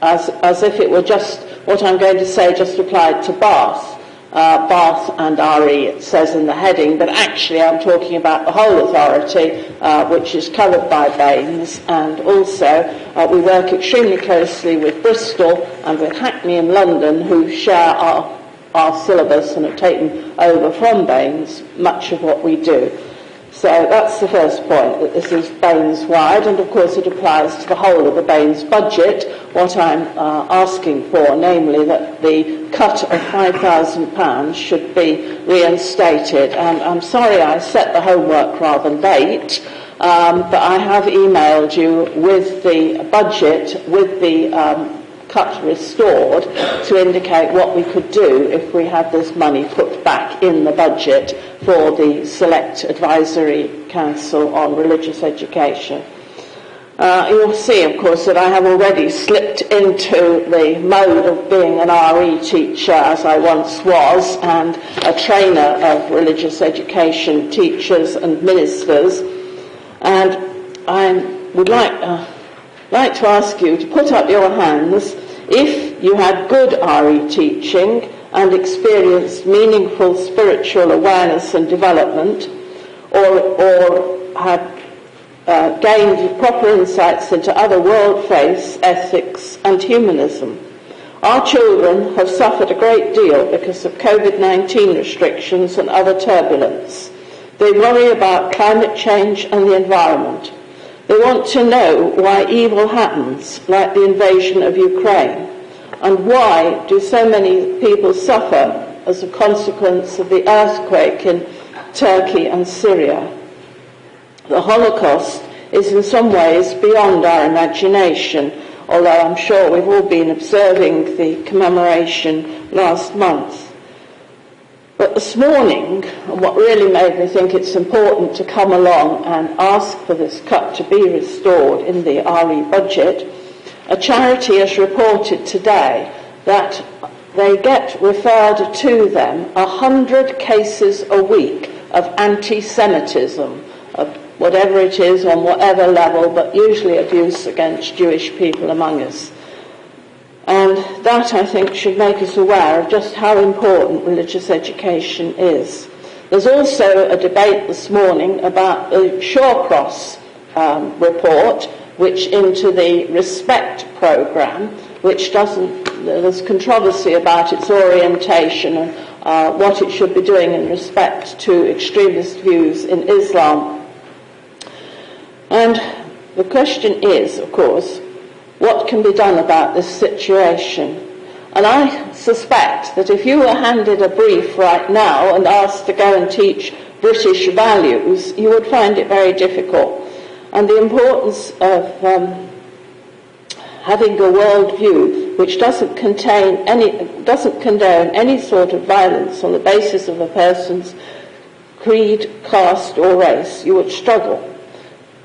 as if it were just what I'm going to say just applied to Bath. Bath and RE, it says in the heading, but actually I'm talking about the whole authority, which is covered by Baines, and also we work extremely closely with Bristol and with Hackney in London, who share our syllabus and have taken over from Baines much of what we do. So that's the first point, that this is Baines-wide, and of course it applies to the whole of the Baines budget. What I'm asking for, namely that the cut of £5,000 should be reinstated. And I'm sorry I set the homework rather late, but I have emailed you with the budget, with the cut restored, to indicate what we could do if we had this money put back in the budget for the Select Advisory Council on Religious Education. You'll see, of course, that I have already slipped into the mode of being an RE teacher, as I once was, and a trainer of religious education teachers and ministers. And I would like to ask you to put up your hands if you had good RE teaching and experienced meaningful spiritual awareness and development, or had gained proper insights into other world faiths, ethics and humanism. Our children have suffered a great deal because of COVID-19 restrictions and other turbulence. They worry about climate change and the environment. They want to know why evil happens, like the invasion of Ukraine, and why do so many people suffer as a consequence of the earthquake in Turkey and Syria. The Holocaust is in some ways beyond our imagination, although I'm sure we've all been observing the commemoration last month. But this morning, what really made me think it's important to come along and ask for this cut to be restored in the RE budget, a charity has reported today that they get referred to them 100 cases a week of anti-Semitism, of whatever it is, on whatever level, but usually abuse against Jewish people among us. And that, I think, should make us aware of just how important religious education is. There's also a debate this morning about the Shawcross report, which into the Respect programme, which there's controversy about its orientation and what it should be doing in respect to extremist views in Islam. And the question is, of course, what can be done about this situation? And I suspect that if you were handed a brief right now and asked to go and teach British values, you would find it very difficult. And the importance of having a worldview which doesn't condone any sort of violence on the basis of a person's creed, caste or race, you would struggle.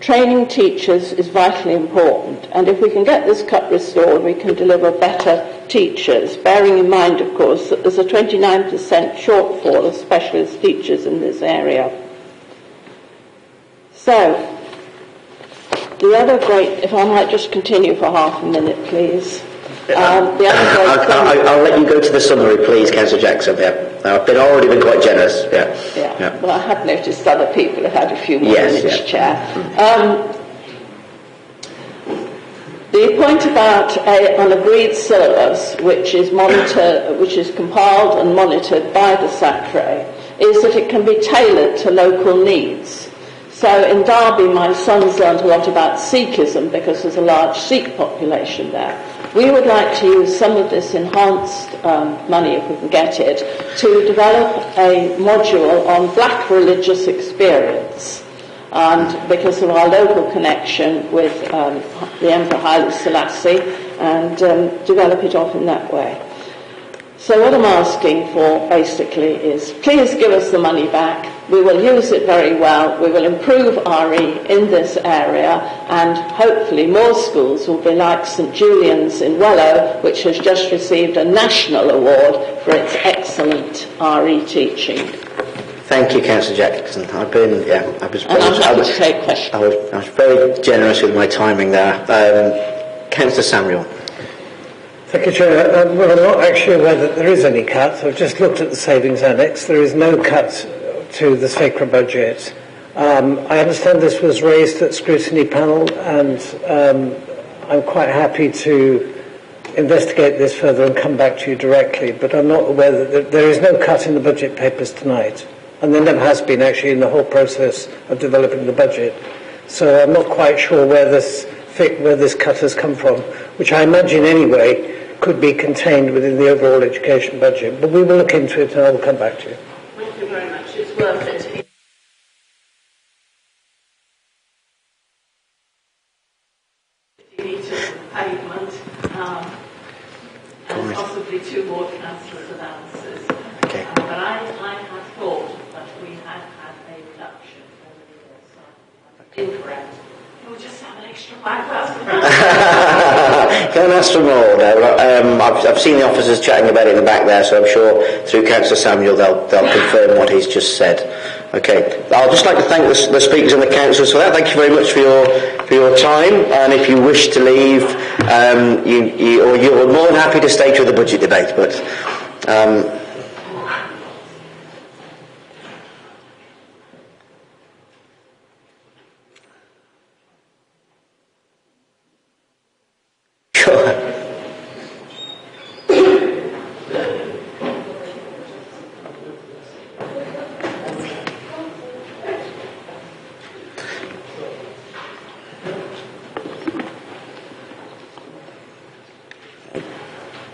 Training teachers is vitally important, and if we can get this cut restored, we can deliver better teachers, bearing in mind, of course, that there's a 29% shortfall of specialist teachers in this area. So, the other great, if I might just continue for half a minute, please. I'll let you go to the summary, please, Councillor Jackson. Yeah. I've already been quite generous. Yeah. Well, I have noticed other people have had a few more minutes, Chair. The point about an agreed syllabus, which is compiled and monitored by the SACRE, is that it can be tailored to local needs. So in Derby, my son's learned a lot about Sikhism because there's a large Sikh population there. We would like to use some of this enhanced money, if we can get it, to develop a module on black religious experience. And because of our local connection with the Emperor Haile Selassie, and develop it off in that way. So what I'm asking for, basically, is please give us the money back. We will use it very well. We will improve RE in this area, and hopefully more schools will be like St Julian's in Wellow, which has just received a national award for its excellent RE teaching. Thank you, Councillor Jackson. I was very generous with my timing there. Councillor Samuel. Thank you, Chair. Well, I'm not actually aware that there is any cut. I've just looked at the savings annex. There is no cut to the SACRE budget. I understand this was raised at scrutiny panel, and I'm quite happy to investigate this further and come back to you directly, but I'm not aware that there is no cut in the budget papers tonight, and there never has been actually in the whole process of developing the budget. So I'm not quite sure where this cut has come from, which I imagine anyway could be contained within the overall education budget. But we will look into it and I will come back to you. Thank you very much. It's worth it. Metres of pavement and possibly 2 more councillors' allowances. Okay. But I have thought that we had a reduction over the years, so I'm incorrect. We'll just have an extra 5,000. Can I ask for more now? I've seen the officers chatting about it in the back there, so I'm sure through Councillor Samuel they'll confirm what he's just said. Okay. I'll just like to thank the speakers and the councillors for that. Thank you very much for your time. And if you wish to leave, you're more than happy to stay through the budget debate. But.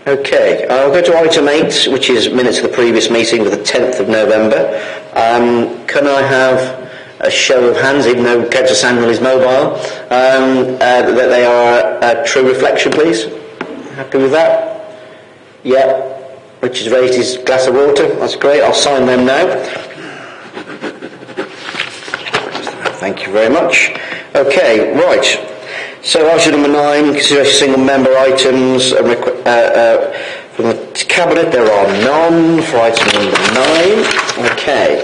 Okay, I'll go to item 8, which is minutes of the previous meeting of the 10th of November. Can I have a show of hands, even though Councillor Samuel is mobile, that they are a true reflection, please? Happy with that? Yeah. Richard's raised his glass of water. That's great. I'll sign them now. Thank you very much. Okay, right. So item number 9, consideration single member items from the Cabinet. There are none for item number 9. Okay.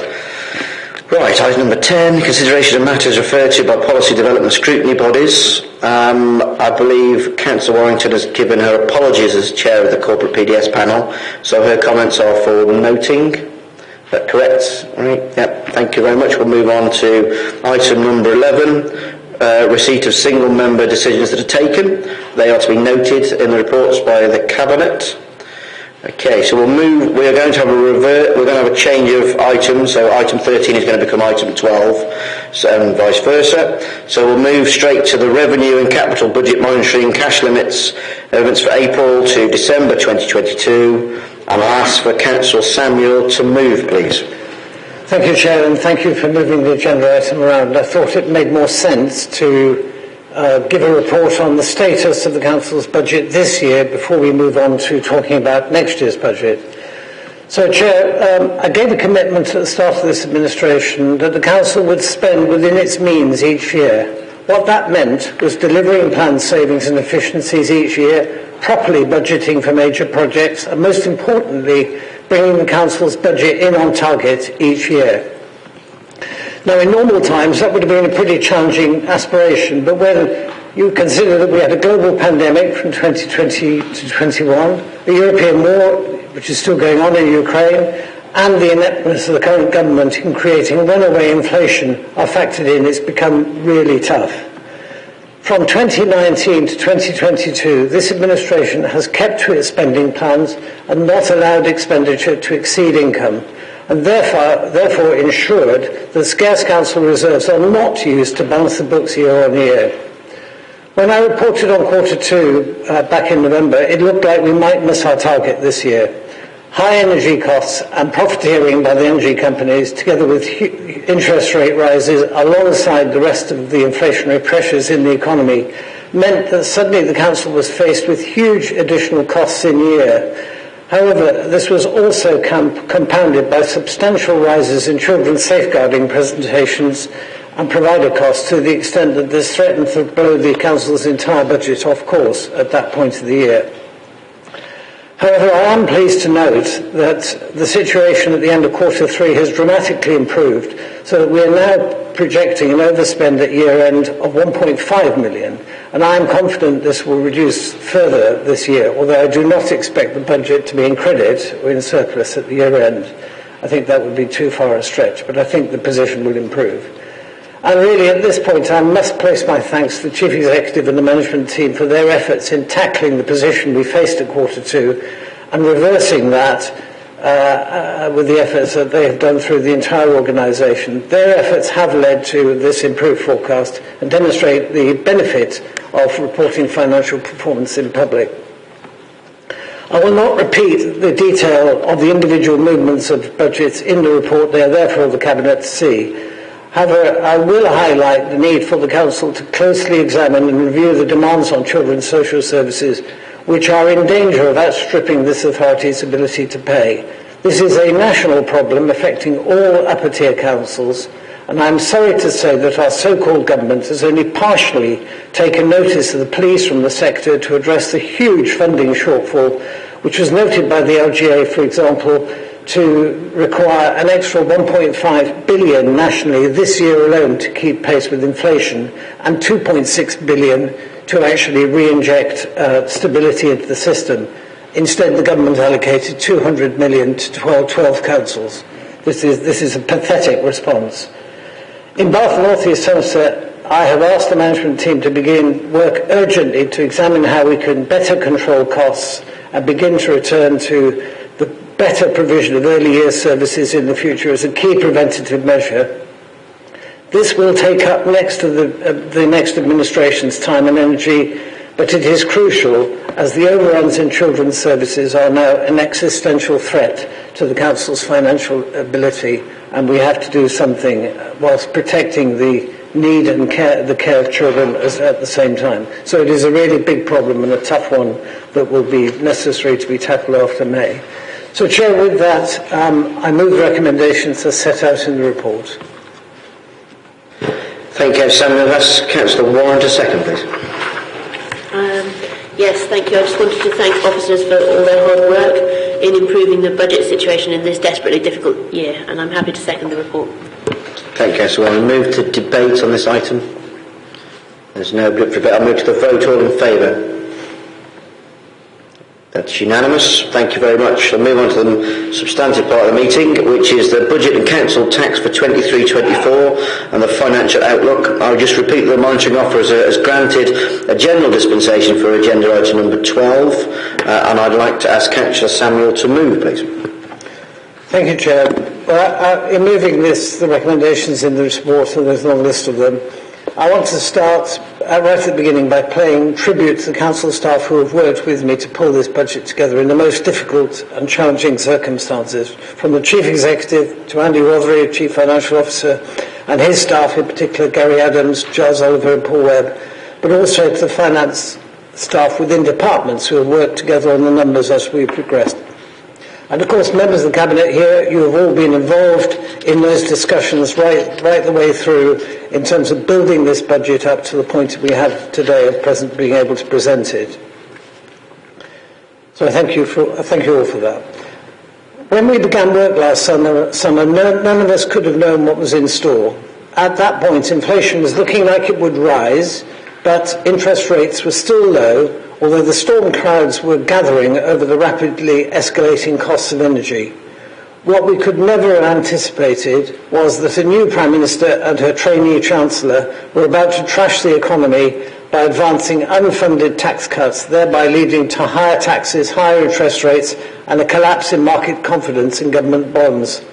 Right, item number 10, consideration of matters referred to by policy development scrutiny bodies. I believe Councillor Warrington has given her apologies as chair of the corporate PDS panel, so her comments are for noting. Is that correct? Right. Yep. Thank you very much. We'll move on to item number 11. Receipt of single member decisions that are taken. They are to be noted in the reports by the Cabinet. Okay, so we are going to have we're going to have a change of items, so item 13 is going to become item 12, and vice versa. So we'll move straight to the revenue and capital budget monitoring cash limits events for April to December 2022, and I'll ask for Councillor Samuel to move, please. Thank you, Chair, and thank you for moving the agenda item around. I thought it made more sense to give a report on the status of the Council's budget this year before we move on to talking about next year's budget. So, Chair, I gave a commitment at the start of this administration that the Council would spend within its means each year What that meant was delivering planned savings and efficiencies each year, properly budgeting for major projects, and most importantly, bringing the Council's budget in on target each year. Now, in normal times, that would have been a pretty challenging aspiration, but when you consider that we had a global pandemic from 2020 to 21, a European war, which is still going on in Ukraine, and the ineptness of the current government in creating runaway inflation are factored in, it's become really tough. From 2019 to 2022, this administration has kept to its spending plans and not allowed expenditure to exceed income, and therefore ensured that scarce council reserves are not used to balance the books year on year. When I reported on Q2 back in November, it looked like we might miss our target this year. High energy costs and profiteering by the energy companies, together with interest rate rises alongside the rest of the inflationary pressures in the economy, meant that suddenly the Council was faced with huge additional costs in year. However, this was also compounded by substantial rises in children's safeguarding presentations and provider costs, to the extent that this threatened to blow the Council's entire budget off course at that point of the year. However, I am pleased to note that the situation at the end of Q3 has dramatically improved, so that we are now projecting an overspend at year end of 1.5 million, and I am confident this will reduce further this year, although I do not expect the budget to be in credit or in surplus at the year end. I think that would be too far a stretch, but I think the position will improve. And really, at this point, I must place my thanks to the Chief Executive and the management team for their efforts in tackling the position we faced at Q2 and reversing that with the efforts that they have done through the entire organisation. Their efforts have led to this improved forecast and demonstrate the benefit of reporting financial performance in public. I will not repeat the detail of the individual movements of budgets in the report. They are there for the Cabinet to see. However, I will highlight the need for the Council to closely examine and review the demands on children's social services, which are in danger of outstripping this authority's ability to pay. This is a national problem affecting all upper-tier councils, and I am sorry to say that our so-called government has only partially taken notice of the pleas from the sector to address the huge funding shortfall, which was noted by the LGA, for example, to require an extra 1.5 billion nationally this year alone to keep pace with inflation, and 2.6 billion to actually re-inject stability into the system. Instead, the government allocated 200 million to 12 councils. This is a pathetic response. In Bath and North East Somerset, I have asked the management team to begin work urgently to examine how we can better control costs and begin to return to the better provision of early years services in the future as a key preventative measure. This will take up next to the next administration's time and energy, but it is crucial as the overruns in children's services are now an existential threat to the Council's financial ability, and we have to do something whilst protecting the need and the care of children at the same time. So it is a really big problem and a tough one that will be necessary to be tackled after May. So, Chair, with that, I move the recommendations as set out in the report. Thank you, Samuel. That's Councillor Warren to second, please. Yes, thank you. I just wanted to thank officers for all their hard work in improving the budget situation in this desperately difficult year, and I'm happy to second the report. Thank you, Councillor Warren. Move to debate on this item. There's no blip for debate. I'll move to the vote. All in favour? That's unanimous. Thank you very much. I'll move on to the substantive part of the meeting, which is the budget and council tax for 23-24 and the financial outlook. I'll just repeat the monitoring officer has granted a general dispensation for agenda item number 12, and I'd like to ask Councillor Samuel to move, please. Thank you, Chair. In moving the recommendations in the report, and there's a long list of them, I want to start right at the beginning by paying tribute to the council staff who have worked with me to pull this budget together in the most difficult and challenging circumstances, from the Chief Executive to Andy Rothery, Chief Financial Officer, and his staff, in particular Gary Adams, Giles Oliver and Paul Webb, but also to the finance staff within departments who have worked together on the numbers as we progressed. And of course, members of the Cabinet here, you have all been involved in those discussions right the way through in terms of building this budget up to the point that we have today of being able to present it. So I thank you all for that. When we began work last summer, none of us could have known what was in store. At that point, inflation was looking like it would rise, but interest rates were still low, although the storm clouds were gathering over the rapidly escalating costs of energy. What we could never have anticipated was that a new Prime Minister and her trainee Chancellor were about to trash the economy by advancing unfunded tax cuts, thereby leading to higher taxes, higher interest rates, and a collapse in market confidence in government bonds.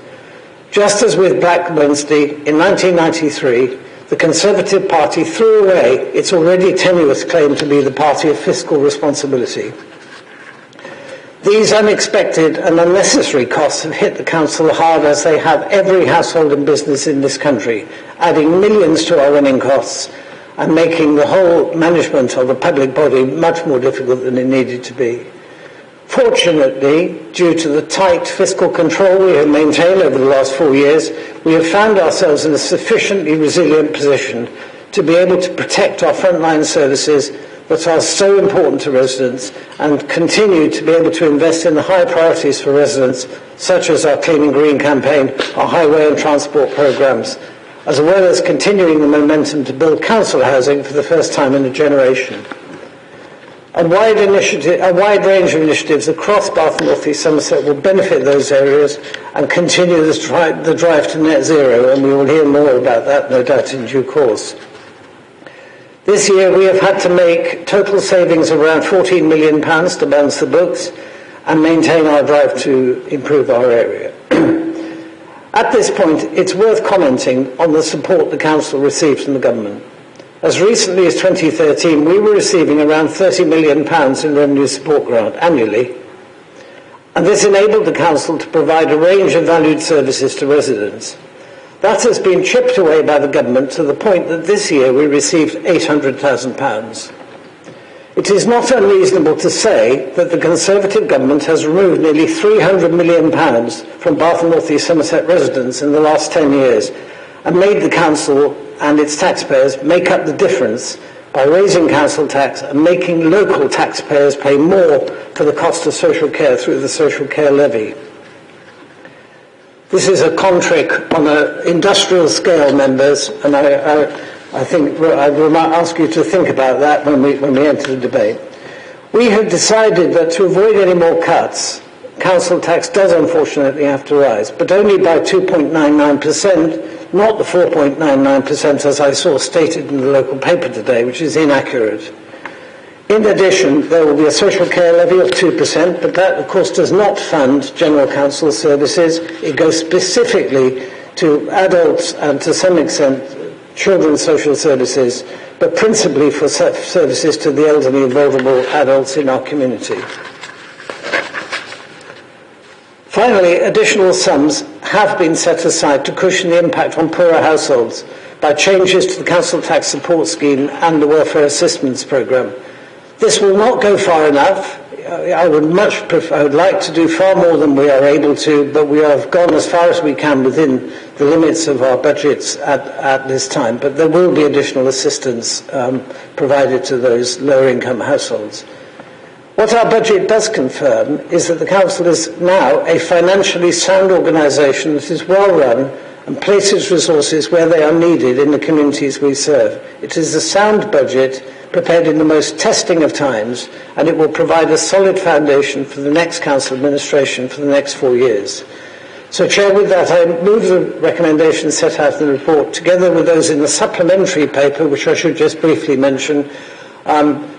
Just as with Black Wednesday in 1993, the Conservative Party threw away its already tenuous claim to be the party of fiscal responsibility. These unexpected and unnecessary costs have hit the Council hard, as they have every household and business in this country, adding millions to our running costs and making the whole management of a public body much more difficult than it needed to be. Fortunately, due to the tight fiscal control we have maintained over the last 4 years, we have found ourselves in a sufficiently resilient position to be able to protect our frontline services that are so important to residents and continue to be able to invest in the high priorities for residents, such as our Clean and Green campaign, our highway and transport programmes, as well as continuing the momentum to build council housing for the first time in a generation. A wide range of initiatives across Bath and North East Somerset will benefit those areas and continue the drive to net zero, and we will hear more about that, no doubt, in due course. This year we have had to make total savings of around £14 million to balance the books and maintain our drive to improve our area. At this point, it's worth commenting on the support the Council received from the Government. As recently as 2013, we were receiving around £30 million in revenue support grant annually, and this enabled the Council to provide a range of valued services to residents. That has been chipped away by the Government to the point that this year we received £800,000. It is not unreasonable to say that the Conservative Government has removed nearly £300 million from Bath and North East Somerset residents in the last 10 years and made the Council and its taxpayers make up the difference by raising council tax and making local taxpayers pay more for the cost of social care through the social care levy. This is a con trick on an industrial scale, members, and I think I will ask you to think about that when we enter the debate. We have decided that to avoid any more cuts, council tax does unfortunately have to rise, but only by 2.99%, not the 4.99% as I saw stated in the local paper today, which is inaccurate. In addition, there will be a social care levy of 2%, but that, of course, does not fund general council services. It goes specifically to adults and, to some extent, children's social services, but principally for services to the elderly and vulnerable adults in our community. Finally, additional sums have been set aside to cushion the impact on poorer households by changes to the council tax support scheme and the welfare assistance programme. This will not go far enough. I would like to do far more than we are able to, but we have gone as far as we can within the limits of our budgets at this time. But there will be additional assistance provided to those lower income households. What our budget does confirm is that the Council is now a financially sound organisation that is well run and places resources where they are needed in the communities we serve. It is a sound budget prepared in the most testing of times, and it will provide a solid foundation for the next Council administration for the next 4 years. So, Chair, with that, I move the recommendations set out in the report, together with those in the supplementary paper, which I should just briefly mention,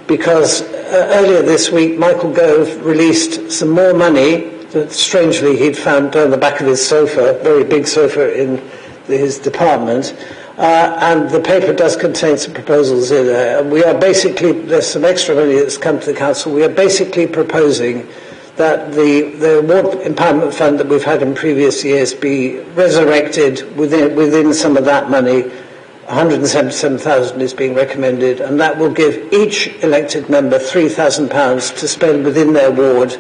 because earlier this week, Michael Gove released some more money that, strangely, he'd found down the back of his sofa, very big sofa in his department, and the paper does contain some proposals in there. We are basically, there's some extra money that's come to the Council. We are basically proposing that the Award Empowerment Fund that we've had in previous years be resurrected within some of that money. 177,000 is being recommended, and that will give each elected member £3,000 to spend within their ward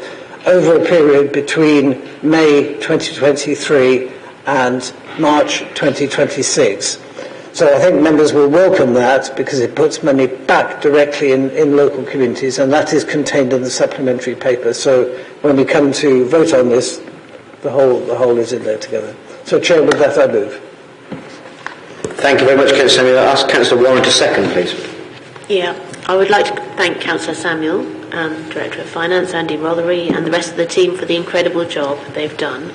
over a period between May 2023 and March 2026. So I think members will welcome that because it puts money back directly in local communities, and that is contained in the supplementary paper. So when we come to vote on this, the whole is in there together. So Chair, with that I move. Thank you very much, Councillor Samuel. I'll ask Councillor Warren to second, please. Yeah, I would like to thank Councillor Samuel, Director of Finance, Andy Rothery, and the rest of the team for the incredible job they've done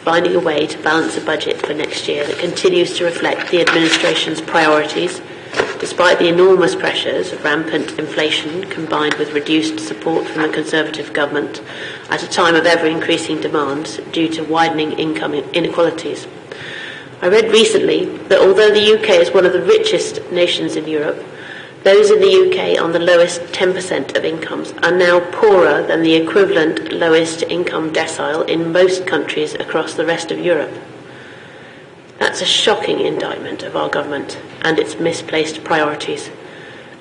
finding a way to balance a budget for next year that continues to reflect the administration's priorities, despite the enormous pressures of rampant inflation combined with reduced support from the Conservative government at a time of ever-increasing demands due to widening income inequalities. I read recently that although the UK is one of the richest nations in Europe, those in the UK on the lowest 10% of incomes are now poorer than the equivalent lowest income decile in most countries across the rest of Europe. That's a shocking indictment of our government and its misplaced priorities.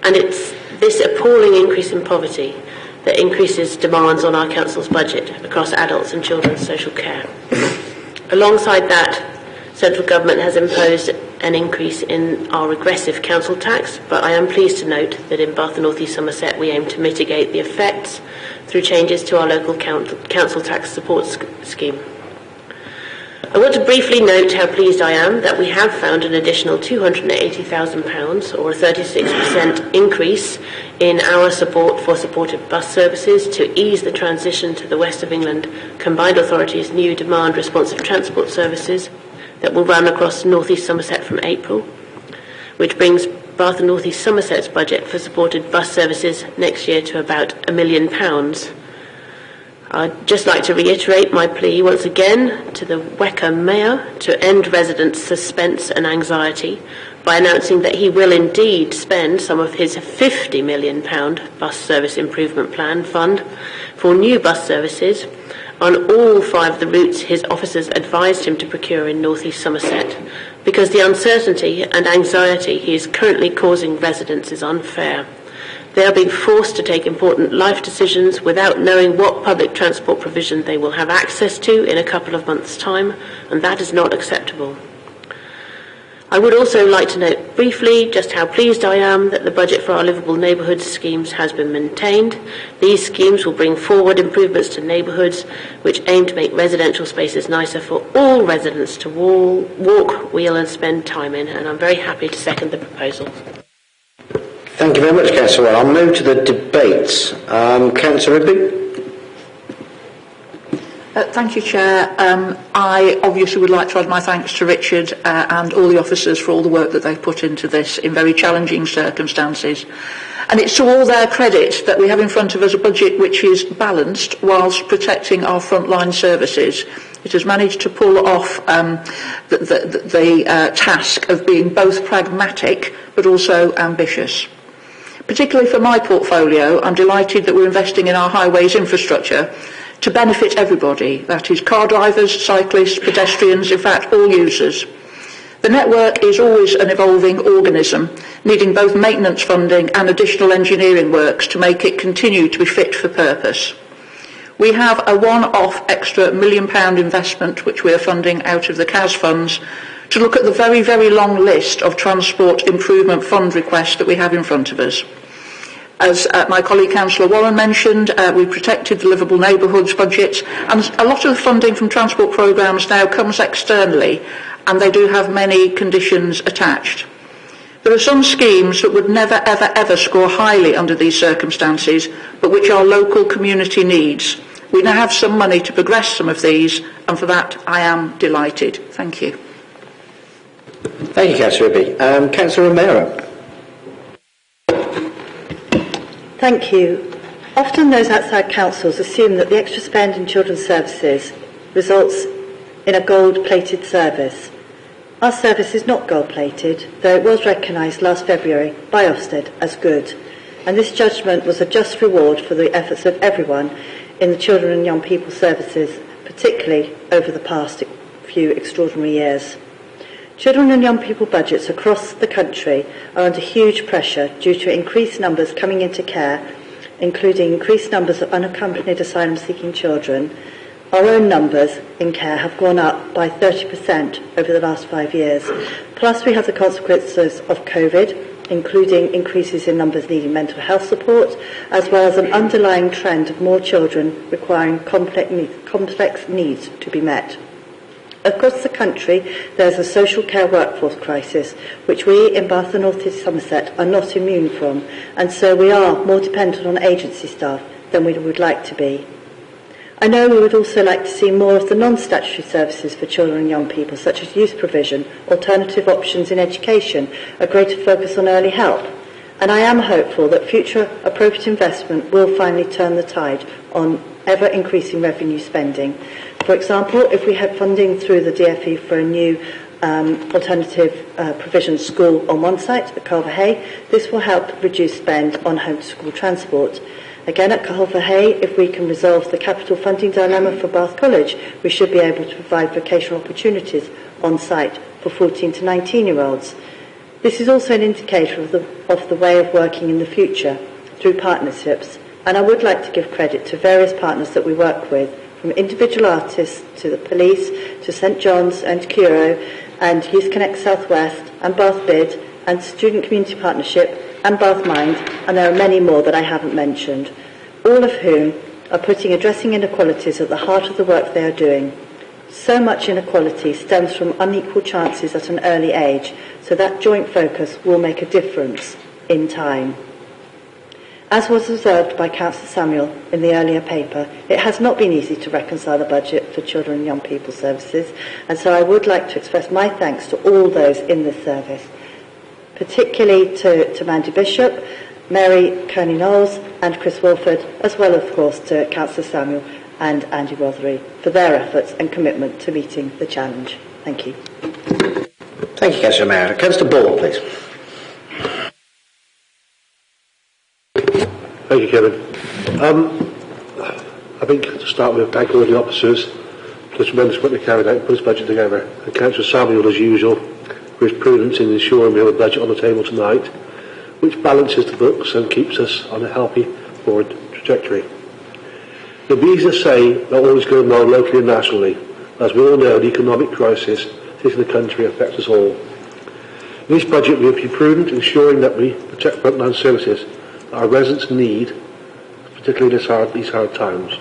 And it's this appalling increase in poverty that increases demands on our council's budget across adults and children's social care. Alongside that, central government has imposed an increase in our regressive council tax, but I am pleased to note that in Bath and North East Somerset we aim to mitigate the effects through changes to our local council tax support scheme. I want to briefly note how pleased I am that we have found an additional £280,000, or a 36% increase in our support for supported bus services to ease the transition to the West of England Combined Authority's new demand responsive transport services that will run across North East Somerset from April, which brings Bath and North East Somerset's budget for supported bus services next year to about £1 million. I'd just like to reiterate my plea once again to the Weckham Mayor to end residents' suspense and anxiety by announcing that he will indeed spend some of his £50 million bus service improvement plan fund for new bus services on all 5 of the routes his officers advised him to procure in North East Somerset, because the uncertainty and anxiety he is currently causing residents is unfair. They are being forced to take important life decisions without knowing what public transport provision they will have access to in a couple of months' time, and that is not acceptable. I would also like to note briefly just how pleased I am that the budget for our livable neighbourhoods schemes has been maintained. These schemes will bring forward improvements to neighbourhoods which aim to make residential spaces nicer for all residents to walk, wheel and spend time in, and I'm very happy to second the proposal. Thank you very much, Councillor. I'll move to the debates. Councillor Rigby? Thank you, Chair. I obviously would like to add my thanks to Richard and all the officers for all the work that they've put into this in very challenging circumstances. And it's to all their credit that we have in front of us a budget which is balanced whilst protecting our frontline services. It has managed to pull off the task of being both pragmatic but also ambitious. Particularly for my portfolio, I'm delighted that we're investing in our highways infrastructure to benefit everybody, that is car drivers, cyclists, pedestrians, in fact all users. The network is always an evolving organism, needing both maintenance funding and additional engineering works to make it continue to be fit for purpose. We have a one-off extra £1 million investment which we are funding out of the CAS funds to look at the very, very long list of transport improvement fund requests that we have in front of us. As my colleague Councillor Warren mentioned, we protected the livable neighbourhoods budget, and a lot of the funding from transport programmes now comes externally, and they do have many conditions attached. There are some schemes that would never, ever, ever score highly under these circumstances, but which are local community needs. We now have some money to progress some of these, and for that I am delighted. Thank you. Thank you, Councillor Rigby. Councillor Romero? Thank you. Often those outside councils assume that the extra spend in children's services results in a gold-plated service. Our service is not gold-plated, though it was recognised last February by Ofsted as good, and this judgment was a just reward for the efforts of everyone in the children and young people services, particularly over the past few extraordinary years. Children and young people budgets across the country are under huge pressure due to increased numbers coming into care including increased numbers of unaccompanied asylum-seeking children, our own numbers in care have gone up by 30% over the last 5 years. Plus, we have the consequences of COVID, including increases in numbers needing mental health support, as well as an underlying trend of more children requiring complex needs to be met. Across the country, there is a social care workforce crisis, which we in Bath and North East Somerset are not immune from, and so we are more dependent on agency staff than we would like to be. I know we would also like to see more of the non-statutory services for children and young people, such as youth provision, alternative options in education, a greater focus on early help. And I am hopeful that future appropriate investment will finally turn the tide on ever-increasing revenue spending. For example, if we had funding through the DFE for a new alternative provision school on one site at Culver Hay, this will help reduce spend on home-to-school transport. Again, at Culver Hay, if we can resolve the capital funding dilemma for Bath College, we should be able to provide vocational opportunities on site for 14 to 19-year-olds. This is also an indicator of the way of working in the future through partnerships, and I would like to give credit to various partners that we work with, from individual artists to the police, to St John's and Curo, and Youth Connect Southwest, and Bath Bid, and Student Community Partnership, and Bath Mind, and there are many more that I haven't mentioned, all of whom are putting addressing inequalities at the heart of the work they are doing. So much inequality stems from unequal chances at an early age, so that joint focus will make a difference in time. As was observed by Councillor Samuel in the earlier paper, it has not been easy to reconcile the budget for children and young people services, and so I would like to express my thanks to all those in this service, particularly to Mandy Bishop, Mary Kearney-Knowles and Chris Wilford, as well, of course, to Councillor Samuel and Andy Rothery for their efforts and commitment to meeting the challenge. Thank you. Thank you, Councillor Mayor. Councillor Ball, please. Thank you, Kevin. I think to start with, thank all the officers for the tremendous work they carried out and put this budget together. And Councillor Samuel, as usual, for his prudence in ensuring we have a budget on the table tonight, which balances the books and keeps us on a healthy forward trajectory. It would be easy to say that all is going well locally and nationally. As we all know, the economic crisis facing the country affects us all. In this budget, we have been prudent, ensuring that we protect frontline services that our residents need, particularly in these hard times.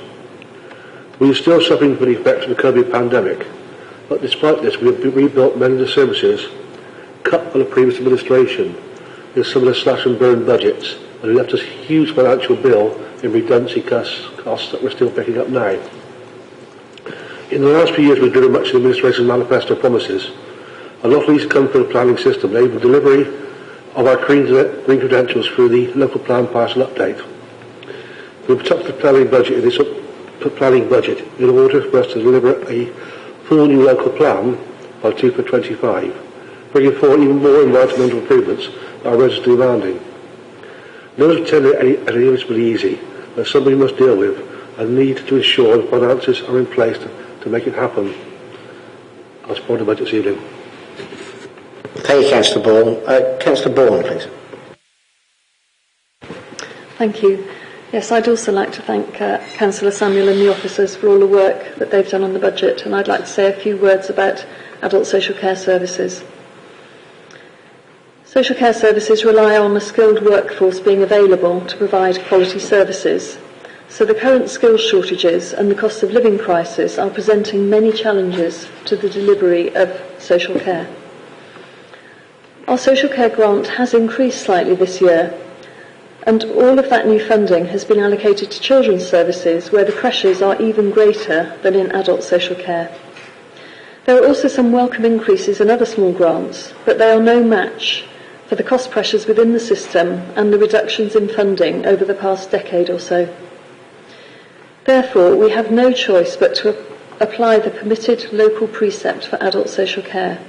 We are still suffering from the effects of the COVID pandemic, but despite this, we have rebuilt many of the services cut by the previous administration with some of the slash and burn budgets, and it left us a huge financial bill in redundancy costs that we're still picking up now. In the last few years, we've driven much of the administration's manifesto promises. A lot of these come from the planning system, enabling delivery of our green credentials through the local plan parcel update. We've topped the planning budget in order for us to deliver a full new local plan by 2025, bringing forward even more environmental improvements that our residents are demanding. None of it is really easy, but something we must deal with and need to ensure the finances are in place to make it happen. I'll support the budget this evening. Thank you, Councillor Ball. Councillor Bourne, please. Thank you. Yes, I'd also like to thank Councillor Samuel and the officers for all the work that they've done on the budget, and I'd like to say a few words about adult social care services. Social care services rely on a skilled workforce being available to provide quality services, so the current skills shortages and the cost of living crisis are presenting many challenges to the delivery of social care. Our social care grant has increased slightly this year, and all of that new funding has been allocated to children's services where the pressures are even greater than in adult social care. There are also some welcome increases in other small grants, but they are no match for the cost pressures within the system and the reductions in funding over the past decade or so. Therefore, we have no choice but to apply the permitted local precept for adult social care,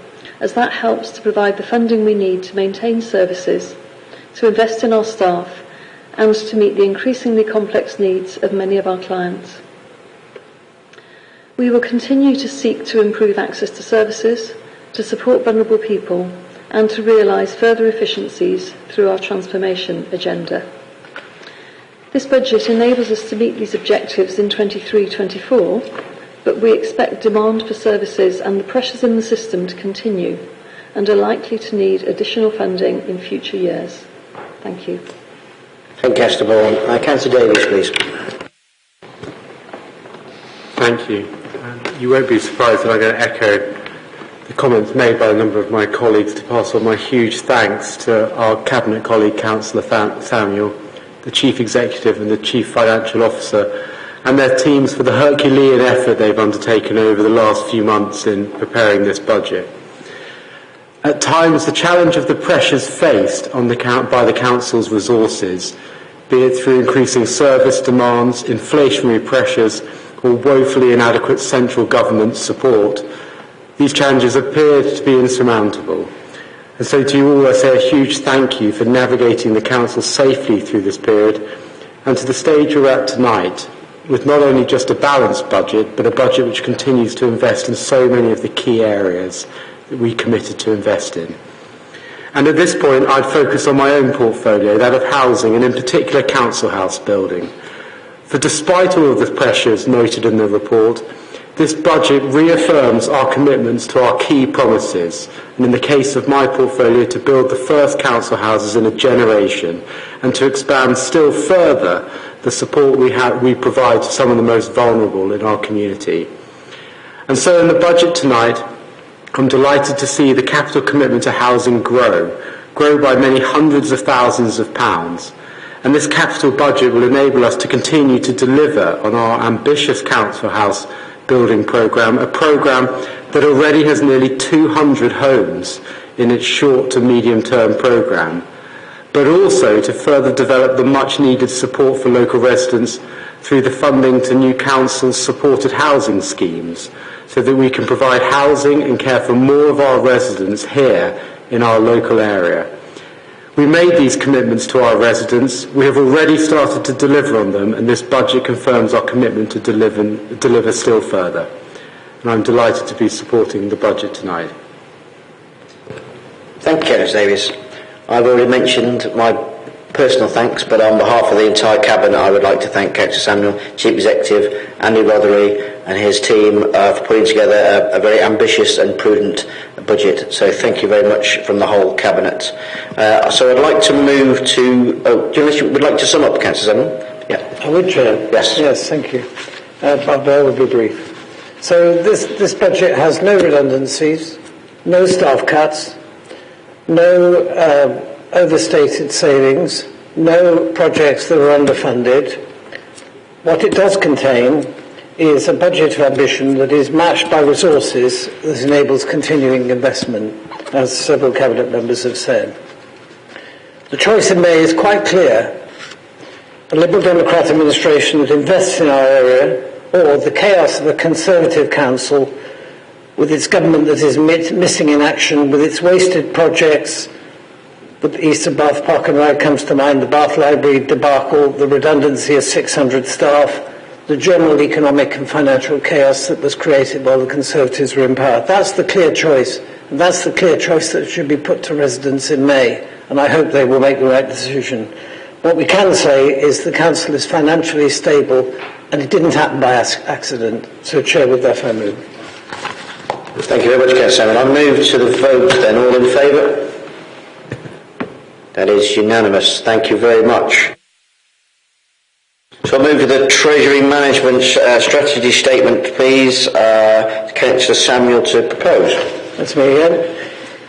as that helps to provide the funding we need to maintain services, to invest in our staff, and to meet the increasingly complex needs of many of our clients. We will continue to seek to improve access to services, to support vulnerable people, and to realise further efficiencies through our transformation agenda. This budget enables us to meet these objectives in 23-24, but we expect demand for services and the pressures in the system to continue and are likely to need additional funding in future years. Thank you. Thank you, Esther Bourne. Councillor Davies, please. Thank you. You won't be surprised that I'm going to echo the comments made by a number of my colleagues to pass on my huge thanks to our Cabinet colleague, Councillor Samuel, the Chief Executive and the Chief Financial Officer, and their teams for the Herculean effort they've undertaken over the last few months in preparing this budget. At times, the challenge of the pressures faced by the Council's resources, be it through increasing service demands, inflationary pressures, or woefully inadequate central government support, these challenges appeared to be insurmountable. And so to you all, I say a huge thank you for navigating the Council safely through this period, and to the stage we're at tonight, with not only just a balanced budget, but a budget which continues to invest in so many of the key areas that we committed to invest in. And at this point, I'd focus on my own portfolio, that of housing, and in particular council house building. For despite all of the pressures noted in the report, this budget reaffirms our commitments to our key promises, and in the case of my portfolio, to build the first council houses in a generation, and to expand still further the support we provide to some of the most vulnerable in our community. And so in the budget tonight, I'm delighted to see the capital commitment to housing grow by many hundreds of thousands of pounds. And this capital budget will enable us to continue to deliver on our ambitious council house building programme, a programme that already has nearly 200 homes in its short to medium term programme, but also to further develop the much needed support for local residents through the funding to new councils' supported housing schemes, so that we can provide housing and care for more of our residents here in our local area. We made these commitments to our residents. We have already started to deliver on them, and this budget confirms our commitment to deliver still further. And I'm delighted to be supporting the budget tonight. Thank you, Councillor Davies. I've already mentioned my personal thanks, but on behalf of the entire Cabinet, I would like to thank Councillor Samuel, Chief Executive, Andy Rothery and his team for putting together a very ambitious and prudent budget. So thank you very much from the whole Cabinet. So I'd like to move to... Oh, do you would like to sum up, Councillor Samuel? Yeah. I would, Chair. Yes. Yes, thank you. But I will be brief. So this budget has no redundancies, no staff cuts, no overstated savings, no projects that are underfunded. What it does contain is a budget of ambition that is matched by resources that enables continuing investment, as several Cabinet members have said. The choice in May is quite clear. A Liberal Democrat administration that invests in our area, or the chaos of a Conservative council with its government that is missing in action, with its wasted projects. The east of Bath Park and Ride comes to mind, the Bath Library debacle, the redundancy of 600 staff, the general economic and financial chaos that was created while the Conservatives were in power. That's the clear choice, and that's the clear choice that should be put to residents in May, and I hope they will make the right decision. What we can say is the Council is financially stable, and it didn't happen by accident. So, Chair, with that I move. Thank you very much, Councillor Samuel. I'll move to the vote then. All in favour? That is unanimous. Thank you very much. So I'll move to the Treasury Management Strategy Statement, please. Councillor Samuel to propose. That's me again.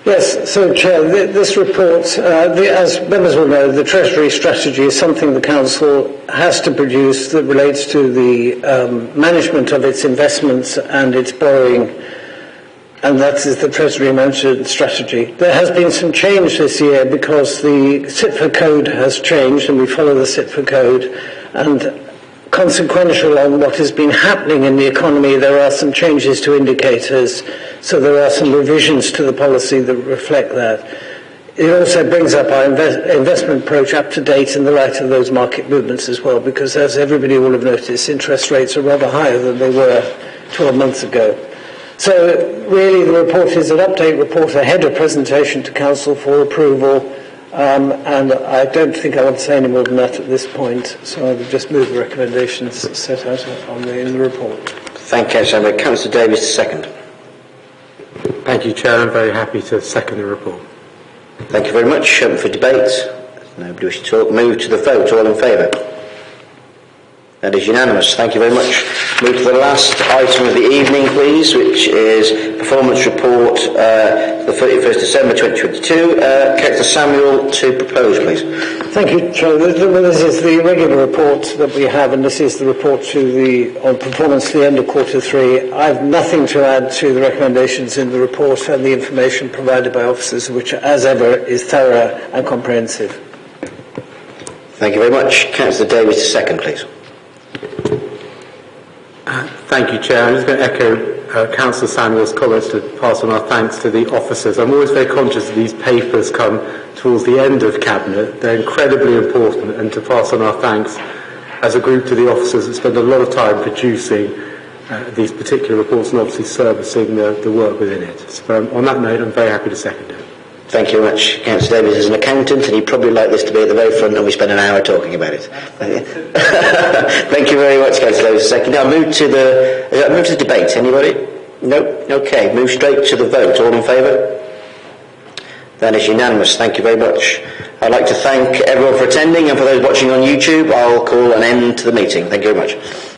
Yes, so Chair, this report, as members will know, the Treasury Strategy is something the Council has to produce that relates to the management of its investments and its borrowing, and that is the Treasury Management Strategy. There has been some change this year because the CITFA code has changed, and we follow the CITFA code, and consequential on what has been happening in the economy, there are some changes to indicators, so there are some revisions to the policy that reflect that. It also brings up our investment approach up to date in the light of those market movements as well, because as everybody will have noticed, interest rates are rather higher than they were 12 months ago. So really the report is an update report ahead of presentation to Council for approval, And I don't think I want to say any more than that at this point, so I would just move the recommendations set out in the report. Thank you, Councillor. Councillor Davies, to second. Thank you, Chair. I'm very happy to second the report. Thank you very much. For debate, nobody wishes to talk. Move to the vote. All in favour? That is unanimous. Thank you very much. Move to the last item of the evening, please, which is performance report for the 31st December 2022. Councillor Samuel to propose, please. Thank you, Chair. This is the regular report that we have, and this is the report on performance to the end of Q3. I have nothing to add to the recommendations in the report and the information provided by officers, which, as ever, is thorough and comprehensive. Thank you very much. Councillor Davies, to second, please. Thank you, Chair. I'm just going to echo Councillor Samuel's comments to pass on our thanks to the officers. I'm always very conscious that these papers come towards the end of Cabinet. They're incredibly important, and to pass on our thanks as a group to the officers that spend a lot of time producing these particular reports and obviously servicing the work within it. So on that note, I'm very happy to second it. Thank you very much. Councillor Davies is an accountant, and he'd probably like this to be at the very front, and we spend an hour talking about it. Thank you very much, Councillor Davies. Second. Now move to the debate. Anybody? No? Okay. Move straight to the vote. All in favour? That is unanimous. Thank you very much. I'd like to thank everyone for attending, and for those watching on YouTube, I'll call an end to the meeting. Thank you very much.